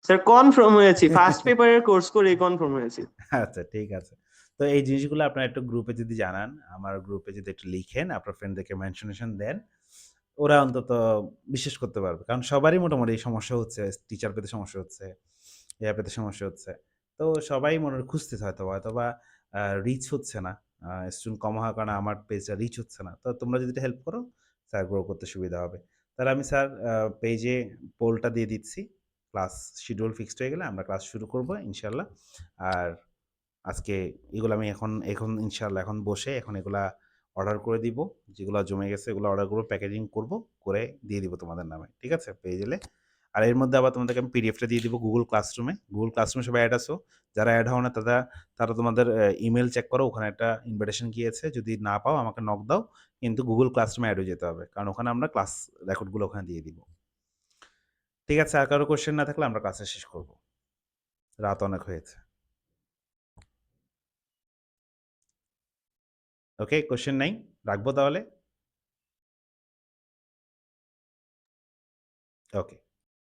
স্যার কনফার্ম হয়েছি, ফার্স্ট পেপারের কোর্স করেই কনফার্ম হয়েছি। আচ্ছা, ঠিক আছে। তো এই জিনিসগুলো আপনারা একটু গ্রুপে যদি জানান, আমার গ্রুপে যদি একটু লিখেন, আপনার ফ্রেন্ডদেরকে মেনশনেশন দেন, ওরা অন্তত বিশ্বাস করতে পারবে। কারণ সবারই মোটামুটি এই সমস্যা হচ্ছে। টিচার পেতে সমস্যা হচ্ছে, ইয়া পেতে সমস্যা হচ্ছে। তো সবাই মনে হয় খুঁজতেছে হয়তোবা রিচ হচ্ছে না। স্টুডেন্ট কম হওয়ার কারণে আমার পেজটা রিচ হচ্ছে না। তো তোমরা যদি এটা হেল্প করো, স্যার গ্রো করতে সুবিধা হবে। তাহলে আমি স্যার পেজে পোলটা দিয়ে দিচ্ছি। ক্লাস শিডিউল ফিক্সড হয়ে গেলে আমরা ক্লাস শুরু করব ইনশাআল্লাহ। আর আজকে এগুলো আমি এখন ইনশাআল্লাহ এখন বসে এখন এগুলা অর্ডার করে দিব। যেগুলা জমে গেছে এগুলো অর্ডার করব, প্যাকেজিং করব, করে দিয়ে দিব তোমাদের নামে। ঠিক আছে? পেয়ে গেলে আর এর মধ্যে আবার তোমাদেরকে আমি পিডিএফটা দিয়ে দিব গুগল ক্লাসরুমে। গুগল ক্লাসরুমে সবাই অ্যাড আছো। যারা অ্যাড হও না তারা তোমাদের ইমেল চেক করো, ওখানে একটা ইনভিটেশন গিয়েছে। যদি না পাও আমাকে নক দাও, কিন্তু গুগল ক্লাসরুমে অ্যাড হয়ে যেতে হবে, কারণ ওখানে আমরা ক্লাস রেকর্ডগুলো ওখানে দিয়ে দিব। ঠিক আছে, আর কারো কোশ্চেন না থাকলে আমরা ক্লাসে শেষ করব, রাত অনেক হয়েছে। ওকে, কোশ্চেন নাই, রাখবো তাহলে। ওকে।